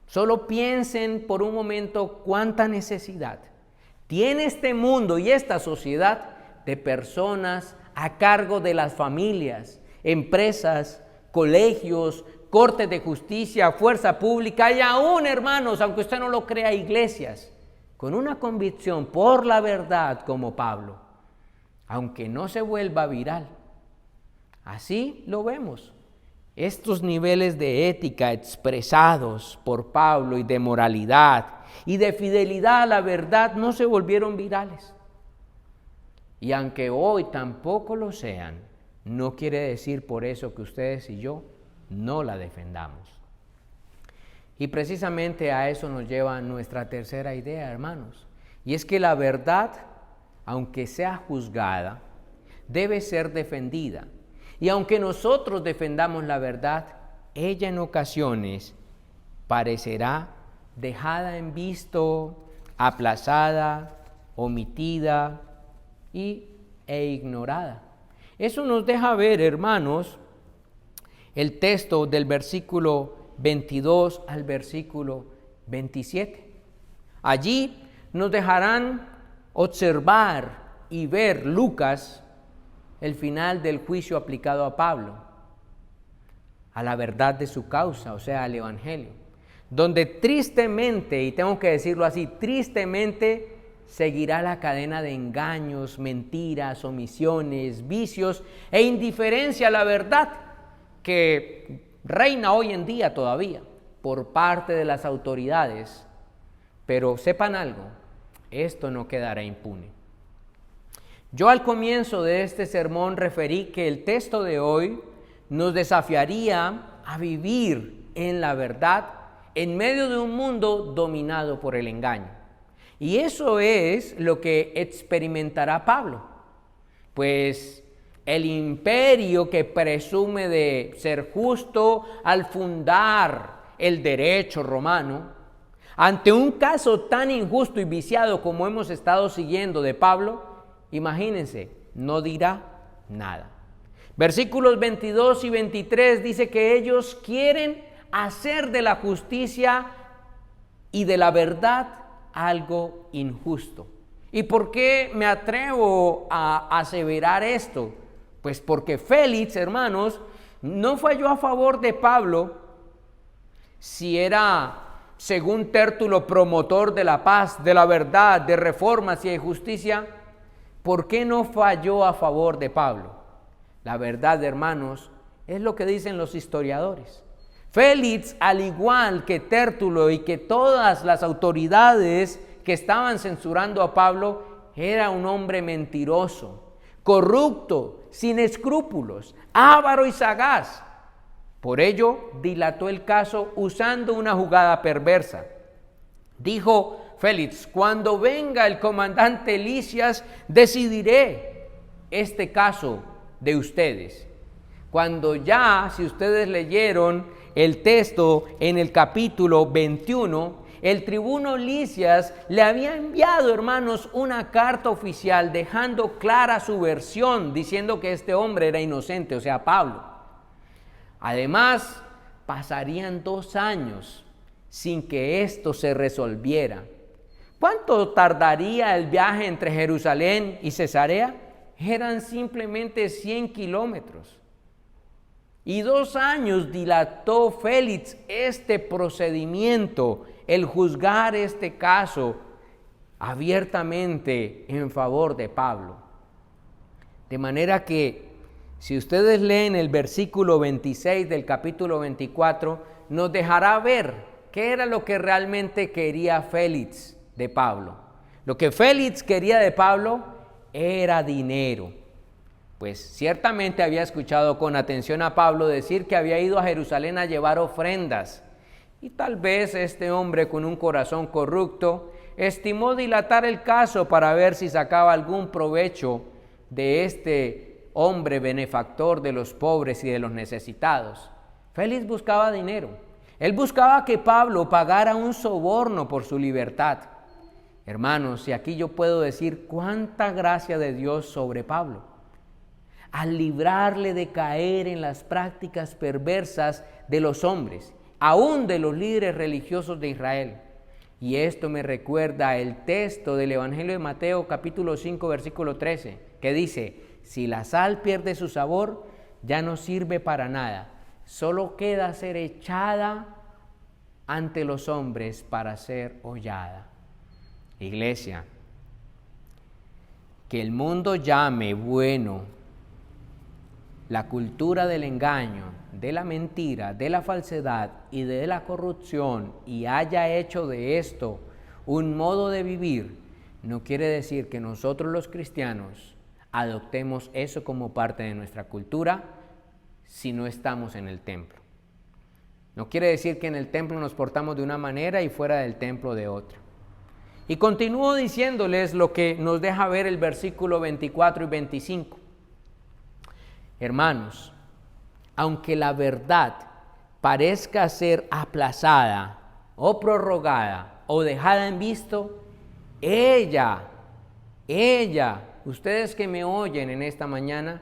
Solo piensen por un momento cuánta necesidad tiene este mundo y esta sociedad de personas a cargo de las familias, empresas, colegios, cortes de justicia, fuerza pública y aún, hermanos, aunque usted no lo crea, iglesias con una convicción por la verdad como Pablo, aunque no se vuelva viral. Así lo vemos. Estos niveles de ética expresados por Pablo y de moralidad y de fidelidad a la verdad no se volvieron virales. Y aunque hoy tampoco lo sean, no quiere decir por eso que ustedes y yo no la defendamos. Y precisamente a eso nos lleva nuestra tercera idea, hermanos. Y es que la verdad, aunque sea juzgada, debe ser defendida. Y aunque nosotros defendamos la verdad, ella en ocasiones parecerá dejada en visto, aplazada, omitida e ignorada. Eso nos deja ver, hermanos, el texto del versículo 22 al versículo 27. Allí nos dejarán observar y ver Lucas el final del juicio aplicado a Pablo, a la verdad de su causa, o sea, al Evangelio, donde tristemente, y tengo que decirlo así, tristemente seguirá la cadena de engaños, mentiras, omisiones, vicios e indiferencia a la verdad que reina hoy en día todavía por parte de las autoridades. Pero sepan algo, esto no quedará impune. Yo al comienzo de este sermón referí que el texto de hoy nos desafiaría a vivir en la verdad en medio de un mundo dominado por el engaño. Y eso es lo que experimentará Pablo, pues el imperio que presume de ser justo al fundar el derecho romano, ante un caso tan injusto y viciado como hemos estado siguiendo de Pablo, imagínense, no dirá nada. Versículos 22 y 23 dice que ellos quieren hacer de la justicia y de la verdad algo injusto. ¿Y por qué me atrevo a aseverar esto? Pues porque Félix, hermanos, no falló a favor de Pablo si era, según Tértulo, promotor de la paz, de la verdad, de reformas y de justicia. ¿Por qué no falló a favor de Pablo? La verdad, hermanos, es lo que dicen los historiadores. Félix, al igual que Tértulo y que todas las autoridades que estaban censurando a Pablo, era un hombre mentiroso, corrupto, sin escrúpulos, avaro y sagaz. Por ello, dilató el caso usando una jugada perversa. Dijo Félix: cuando venga el comandante Lisias, decidiré este caso de ustedes. Cuando ya, si ustedes leyeron el texto en el capítulo 21, el tribuno Lisias le había enviado, hermanos, una carta oficial dejando clara su versión, diciendo que este hombre era inocente, o sea, Pablo. Además, pasarían 2 años sin que esto se resolviera. ¿Cuánto tardaría el viaje entre Jerusalén y Cesarea? Eran simplemente 100 kilómetros. Y 2 años dilató Félix este procedimiento, el juzgar este caso abiertamente en favor de Pablo. De manera que, si ustedes leen el versículo 26 del capítulo 24, nos dejará ver qué era lo que realmente quería Félix de Pablo. Lo que Félix quería de Pablo era dinero. Pues ciertamente había escuchado con atención a Pablo decir que había ido a Jerusalén a llevar ofrendas. Y tal vez este hombre, con un corazón corrupto, estimó dilatar el caso para ver si sacaba algún provecho de este hombre benefactor de los pobres y de los necesitados. Félix buscaba dinero. Él buscaba que Pablo pagara un soborno por su libertad. Hermanos, y aquí yo puedo decir cuánta gracia de Dios sobre Pablo, al librarle de caer en las prácticas perversas de los hombres, aún de los líderes religiosos de Israel. Y esto me recuerda el texto del Evangelio de Mateo, capítulo 5, versículo 13, que dice: si la sal pierde su sabor, ya no sirve para nada, solo queda ser echada ante los hombres para ser hollada. Iglesia, que el mundo llame bueno la cultura del engaño, de la mentira, de la falsedad y de la corrupción, y haya hecho de esto un modo de vivir, no quiere decir que nosotros los cristianos adoptemos eso como parte de nuestra cultura si no estamos en el templo. No quiere decir que en el templo nos portamos de una manera y fuera del templo de otra. Y continúo diciéndoles lo que nos deja ver el versículo 24 y 25. Hermanos, aunque la verdad parezca ser aplazada o prorrogada o dejada en visto, ella, ustedes que me oyen en esta mañana,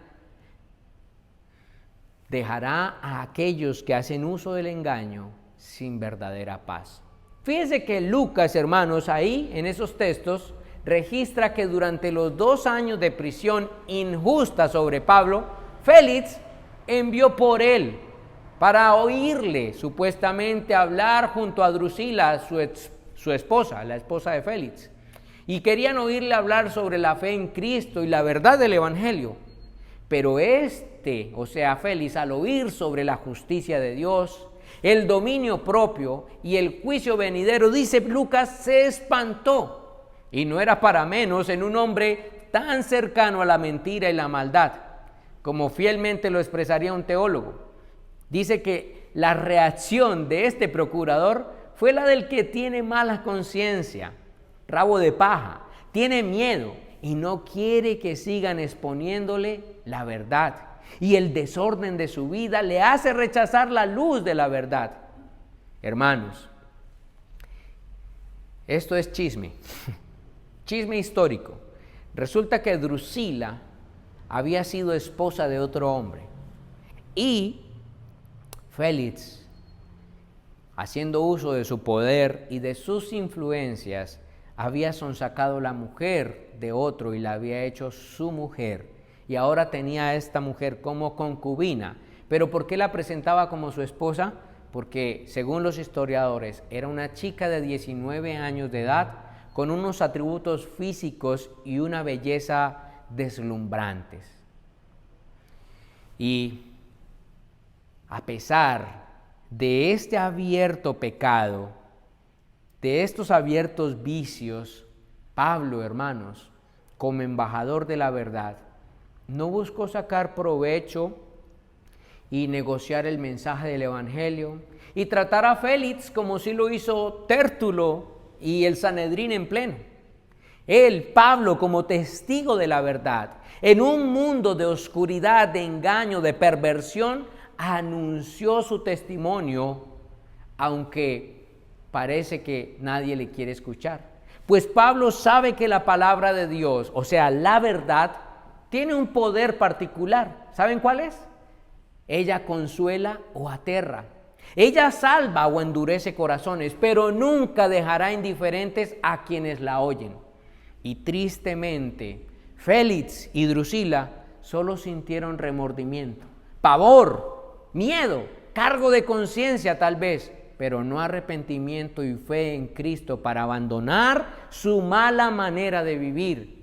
dejará a aquellos que hacen uso del engaño sin verdadera paz. Fíjense que Lucas, hermanos, ahí en esos textos registra que durante los 2 años de prisión injusta sobre Pablo, Félix envió por él para oírle supuestamente hablar junto a Drusila, su esposa, la esposa de Félix. Y querían oírle hablar sobre la fe en Cristo y la verdad del Evangelio. Pero Félix, al oír sobre la justicia de Dios, el dominio propio y el juicio venidero, dice Lucas, se espantó. Y no era para menos en un hombre tan cercano a la mentira y la maldad, como fielmente lo expresaría un teólogo. Dice que la reacción de este procurador fue la del que tiene mala conciencia, rabo de paja, tiene miedo y no quiere que sigan exponiéndole la verdad. Y el desorden de su vida le hace rechazar la luz de la verdad. Hermanos, esto es chisme, chisme histórico. Resulta que Drusila había sido esposa de otro hombre y Félix, haciendo uso de su poder y de sus influencias, había sonsacado la mujer de otro y la había hecho su mujer. Y ahora tenía a esta mujer como concubina. ¿Pero por qué la presentaba como su esposa? Porque, según los historiadores, era una chica de 19 años de edad, con unos atributos físicos y una belleza deslumbrantes. Y a pesar de este abierto pecado, de estos abiertos vicios, Pablo, hermanos, como embajador de la verdad, no buscó sacar provecho y negociar el mensaje del Evangelio y tratar a Félix como si lo hizo Tértulo y el Sanedrín en pleno. Él, Pablo, como testigo de la verdad, en un mundo de oscuridad, de engaño, de perversión, anunció su testimonio, aunque parece que nadie le quiere escuchar. Pues Pablo sabe que la palabra de Dios, o sea, la verdad, tiene un poder particular. ¿Saben cuál es? Ella consuela o aterra. Ella salva o endurece corazones, pero nunca dejará indiferentes a quienes la oyen. Y tristemente, Félix y Drusila solo sintieron remordimiento, pavor, miedo, cargo de conciencia tal vez, pero no arrepentimiento y fe en Cristo para abandonar su mala manera de vivir.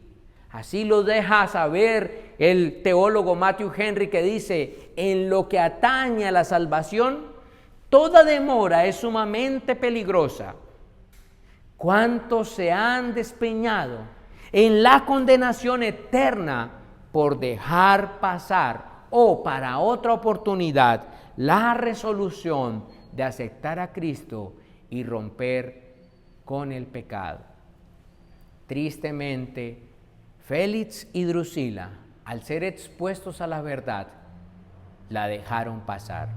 Así lo deja saber el teólogo Matthew Henry, que dice: en lo que atañe a la salvación, toda demora es sumamente peligrosa. ¿Cuántos se han despeñado en la condenación eterna por dejar pasar o para otra oportunidad la resolución de aceptar a Cristo y romper con el pecado? Tristemente, Félix y Drusila, al ser expuestos a la verdad, la dejaron pasar.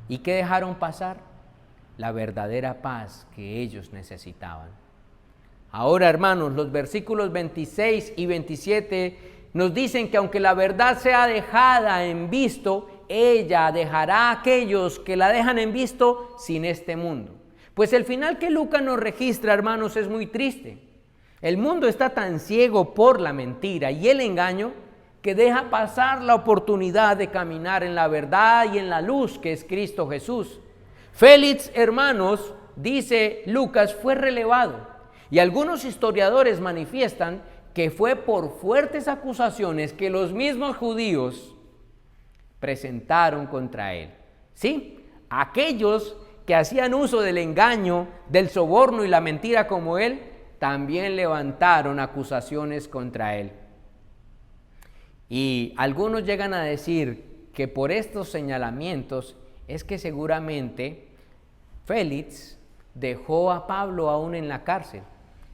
¿Y qué dejaron pasar? La verdadera paz que ellos necesitaban. Ahora, hermanos, los versículos 26 y 27 nos dicen que aunque la verdad sea dejada en visto, ella dejará a aquellos que la dejan en visto sin este mundo. Pues el final que Lucas nos registra, hermanos, es muy triste. El mundo está tan ciego por la mentira y el engaño que deja pasar la oportunidad de caminar en la verdad y en la luz que es Cristo Jesús. Félix, hermanos, dice Lucas, fue relevado, y algunos historiadores manifiestan que fue por fuertes acusaciones que los mismos judíos presentaron contra él. Sí, aquellos que hacían uso del engaño, del soborno y la mentira como él, también levantaron acusaciones contra él. Y algunos llegan a decir que por estos señalamientos es que seguramente Félix dejó a Pablo aún en la cárcel,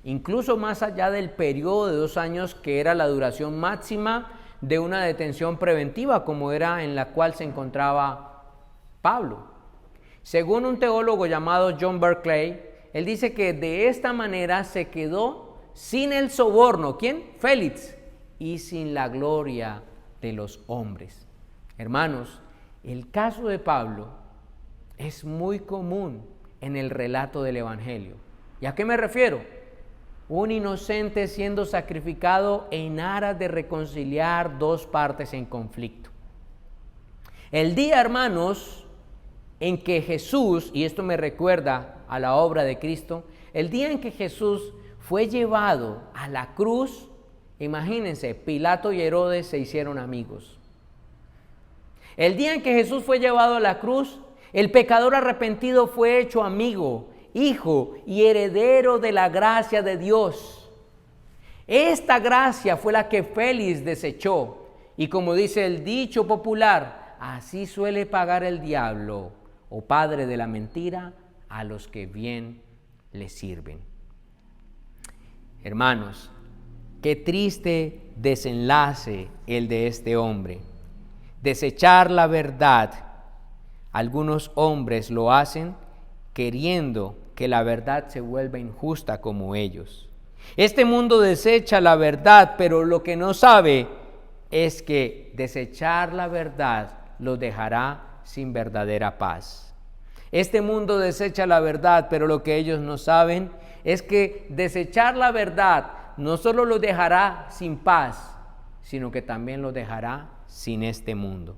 incluso más allá del periodo de 2 años que era la duración máxima de una detención preventiva, como era en la cual se encontraba Pablo. Según un teólogo llamado John Berkeley, él dice que de esta manera se quedó sin el soborno. ¿Quién? Félix. Y sin la gloria de los hombres. Hermanos, el caso de Pablo es muy común en el relato del Evangelio. ¿Y a qué me refiero? Un inocente siendo sacrificado en aras de reconciliar dos partes en conflicto. El día, hermanos, en que Jesús, y esto me recuerda a la obra de Cristo, el día en que Jesús fue llevado a la cruz, imagínense, Pilato y Herodes se hicieron amigos. El día en que Jesús fue llevado a la cruz, el pecador arrepentido fue hecho amigo, hijo y heredero de la gracia de Dios. Esta gracia fue la que Félix desechó. Y como dice el dicho popular, así suele pagar el diablo, o padre de la mentira, a los que bien le sirven. Hermanos, qué triste desenlace el de este hombre. Desechar la verdad. Algunos hombres lo hacen queriendo que la verdad se vuelva injusta como ellos. Este mundo desecha la verdad, pero lo que no sabe es que desechar la verdad los dejará sin verdadera paz. Este mundo desecha la verdad, pero lo que ellos no saben es que desechar la verdad no solo los dejará sin paz, sino que también los dejará sin este mundo.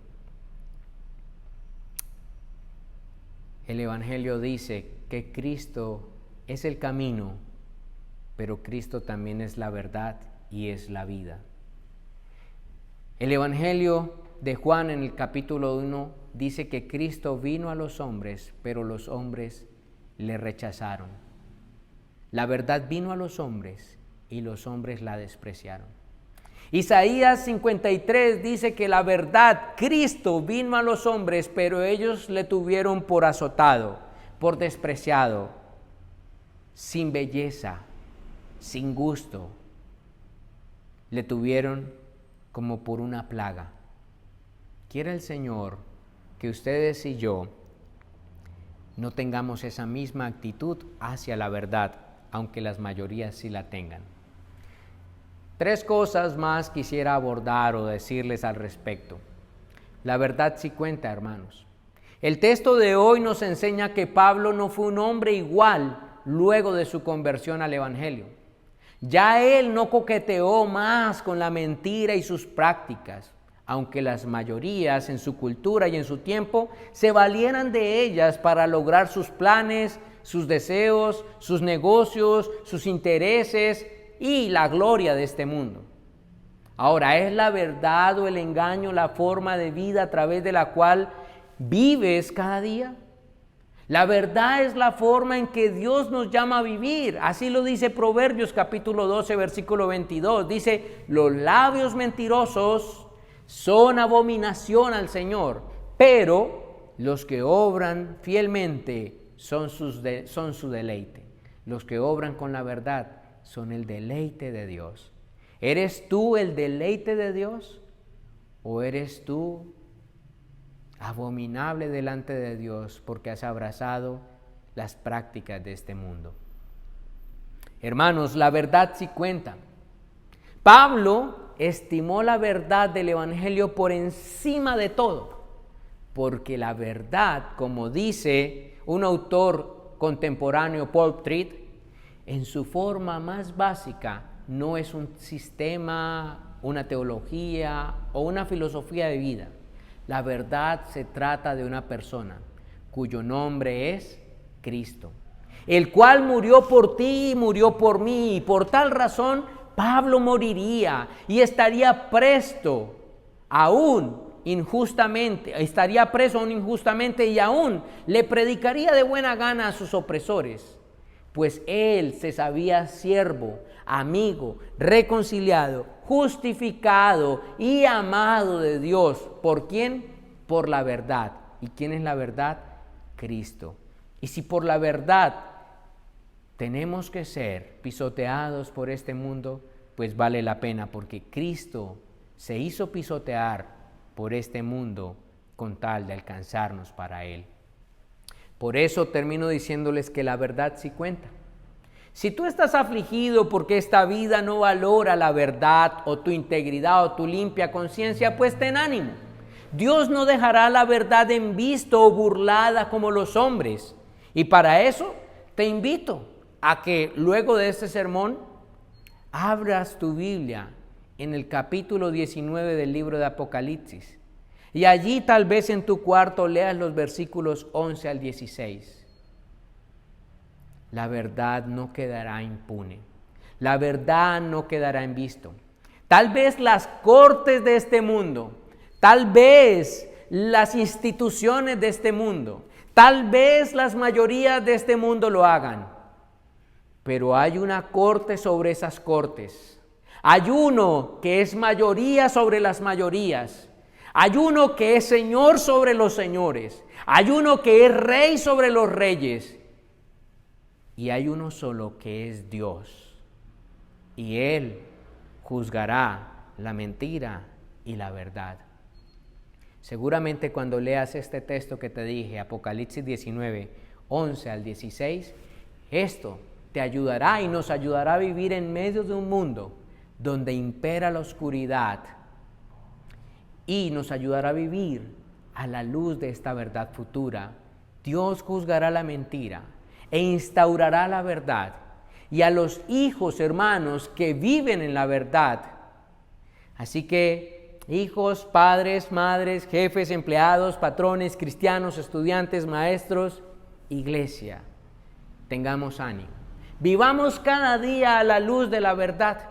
El Evangelio dice que Cristo es el camino, pero Cristo también es la verdad y es la vida. El Evangelio de Juan en el capítulo 1 dice que Cristo vino a los hombres, pero los hombres le rechazaron. La verdad vino a los hombres y los hombres la despreciaron. Isaías 53 dice que la verdad, Cristo vino a los hombres, pero ellos le tuvieron por azotado, por despreciado, sin belleza, sin gusto. Le tuvieron como por una plaga. Quiere el Señor que ustedes y yo no tengamos esa misma actitud hacia la verdad, aunque las mayorías sí la tengan. 3 cosas más quisiera abordar o decirles al respecto. La verdad sí cuenta, hermanos. El texto de hoy nos enseña que Pablo no fue un hombre igual luego de su conversión al Evangelio. Ya él no coqueteó más con la mentira y sus prácticas, aunque las mayorías en su cultura y en su tiempo se valieran de ellas para lograr sus planes, sus deseos, sus negocios, sus intereses y la gloria de este mundo. Ahora, ¿es la verdad o el engaño la forma de vida a través de la cual vives cada día? La verdad es la forma en que Dios nos llama a vivir. Así lo dice Proverbios capítulo 12, versículo 22. Dice, los labios mentirosos son abominación al Señor, pero los que obran fielmente son su deleite. Los que obran con la verdad son el deleite de Dios. ¿Eres tú el deleite de Dios o eres tú abominable delante de Dios porque has abrazado las prácticas de este mundo? Hermanos, la verdad sí cuenta. Pablo estimó la verdad del Evangelio por encima de todo, porque la verdad, como dice un autor contemporáneo, Paul Tripp, en su forma más básica, no es un sistema, una teología o una filosofía de vida. La verdad se trata de una persona cuyo nombre es Cristo, el cual murió por ti y murió por mí, y por tal razón Pablo moriría y estaría preso aún injustamente y aún le predicaría de buena gana a sus opresores. Pues él se sabía siervo, amigo, reconciliado, justificado y amado de Dios. ¿Por quién? Por la verdad. ¿Y quién es la verdad? Cristo. Y si por la verdad tenemos que ser pisoteados por este mundo, pues vale la pena, porque Cristo se hizo pisotear por este mundo con tal de alcanzarnos para Él. Por eso termino diciéndoles que la verdad sí cuenta. Si tú estás afligido porque esta vida no valora la verdad o tu integridad o tu limpia conciencia, pues ten ánimo. Dios no dejará la verdad en visto o burlada como los hombres. Y para eso te invito a que luego de este sermón abras tu Biblia en el capítulo 19 del libro de Apocalipsis. Y allí tal vez en tu cuarto leas los versículos 11 al 16. La verdad no quedará impune. La verdad no quedará en visto. Tal vez las cortes de este mundo, tal vez las instituciones de este mundo, tal vez las mayorías de este mundo lo hagan. Pero hay una corte sobre esas cortes. Hay uno que es mayoría sobre las mayorías. Hay uno que es Señor sobre los señores. Hay uno que es Rey sobre los reyes. Y hay uno solo que es Dios. Y Él juzgará la mentira y la verdad. Seguramente cuando leas este texto que te dije, Apocalipsis 19, 11 al 16, esto te ayudará y nos ayudará a vivir en medio de un mundo donde impera la oscuridad, y nos ayudará a vivir a la luz de esta verdad futura. Dios juzgará la mentira e instaurará la verdad. Y a los hijos, hermanos, que viven en la verdad. Así que, hijos, padres, madres, jefes, empleados, patrones, cristianos, estudiantes, maestros, iglesia, tengamos ánimo. Vivamos cada día a la luz de la verdad.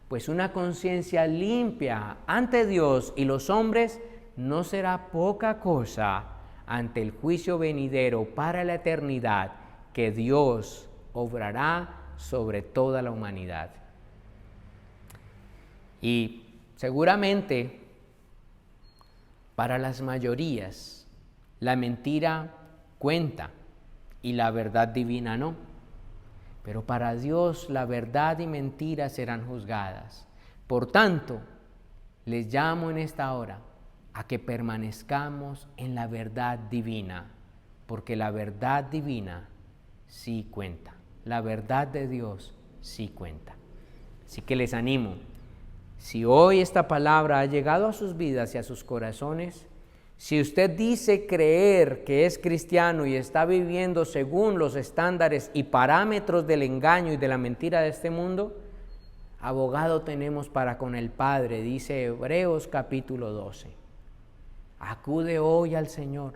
Pues una conciencia limpia ante Dios y los hombres no será poca cosa ante el juicio venidero para la eternidad que Dios obrará sobre toda la humanidad. Y seguramente para las mayorías la mentira cuenta y la verdad divina no. Pero para Dios la verdad y mentira serán juzgadas. Por tanto, les llamo en esta hora a que permanezcamos en la verdad divina, porque la verdad divina sí cuenta. La verdad de Dios sí cuenta. Así que les animo, si hoy esta palabra ha llegado a sus vidas y a sus corazones, si usted dice creer que es cristiano y está viviendo según los estándares y parámetros del engaño y de la mentira de este mundo, abogado tenemos para con el Padre, dice Hebreos capítulo 12. Acude hoy al Señor,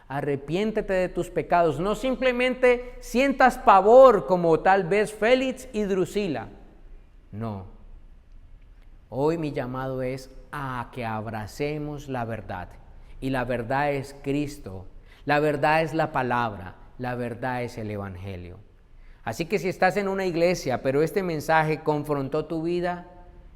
arrepiéntete de tus pecados, no simplemente sientas pavor como tal vez Félix y Drusila, no. Hoy mi llamado es a que abracemos la verdad. Y la verdad es Cristo, la verdad es la palabra, la verdad es el Evangelio. Así que si estás en una iglesia, pero este mensaje confrontó tu vida,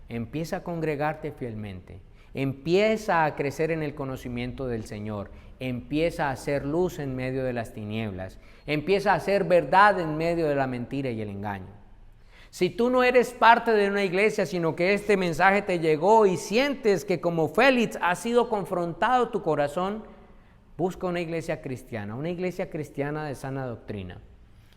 empieza a congregarte fielmente, empieza a crecer en el conocimiento del Señor, empieza a hacer luz en medio de las tinieblas, empieza a hacer verdad en medio de la mentira y el engaño. Si tú no eres parte de una iglesia, sino que este mensaje te llegó y sientes que como Félix ha sido confrontado tu corazón, busca una iglesia cristiana de sana doctrina.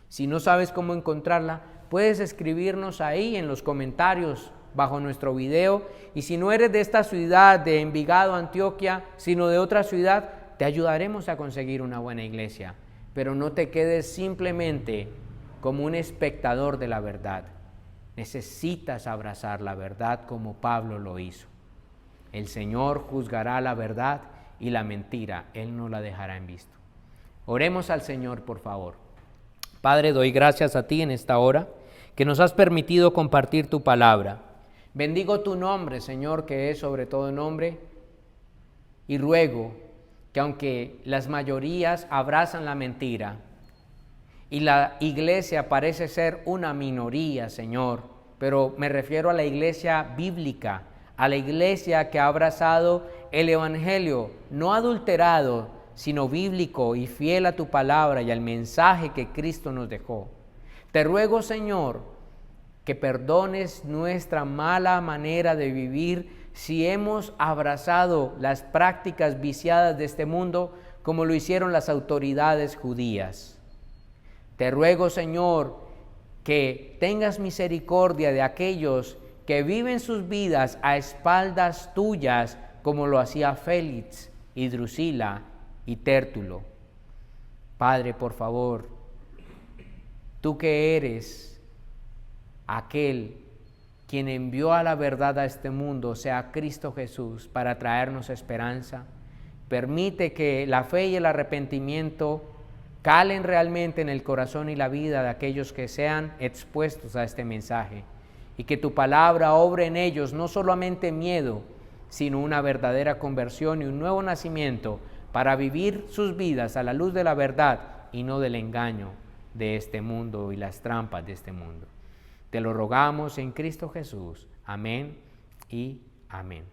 Si no sabes cómo encontrarla, puedes escribirnos ahí en los comentarios bajo nuestro video. Y si no eres de esta ciudad, de Envigado, Antioquia, sino de otra ciudad, te ayudaremos a conseguir una buena iglesia. Pero no te quedes simplemente como un espectador de la verdad. Necesitas abrazar la verdad como Pablo lo hizo. El Señor juzgará la verdad y la mentira, Él no la dejará en visto. Oremos al Señor, por favor. Padre, doy gracias a ti en esta hora que nos has permitido compartir tu palabra. Bendigo tu nombre, Señor, que es sobre todo nombre, y ruego que aunque las mayorías abrazan la mentira, y la iglesia parece ser una minoría, Señor, pero me refiero a la iglesia bíblica, a la iglesia que ha abrazado el Evangelio, no adulterado, sino bíblico y fiel a tu palabra y al mensaje que Cristo nos dejó. Te ruego, Señor, que perdones nuestra mala manera de vivir si hemos abrazado las prácticas viciadas de este mundo como lo hicieron las autoridades judías. Te ruego, Señor, que tengas misericordia de aquellos que viven sus vidas a espaldas tuyas, como lo hacía Félix y Drusila y Tértulo. Padre, por favor, tú que eres aquel quien envió a la verdad a este mundo, sea Cristo Jesús, para traernos esperanza. Permite que la fe y el arrepentimiento calen realmente en el corazón y la vida de aquellos que sean expuestos a este mensaje, y que tu palabra obre en ellos no solamente miedo, sino una verdadera conversión y un nuevo nacimiento para vivir sus vidas a la luz de la verdad y no del engaño de este mundo y las trampas de este mundo. Te lo rogamos en Cristo Jesús. Amén y amén.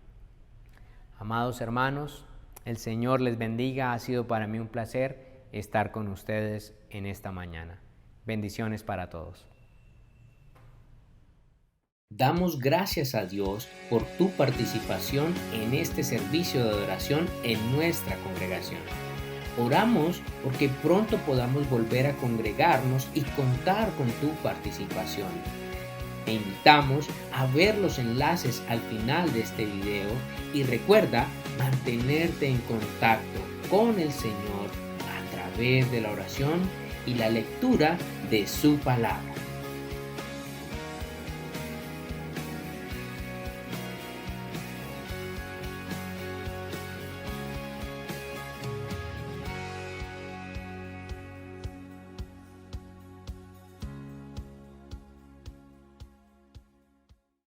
Amados hermanos, el Señor les bendiga. Ha sido para mí un placer estar con ustedes en esta mañana. Bendiciones para todos. Damos gracias a Dios por tu participación en este servicio de adoración en nuestra congregación. Oramos porque pronto podamos volver a congregarnos y contar con tu participación. Te invitamos a ver los enlaces al final de este video y recuerda mantenerte en contacto con el Señor a través de la oración y la lectura de su palabra.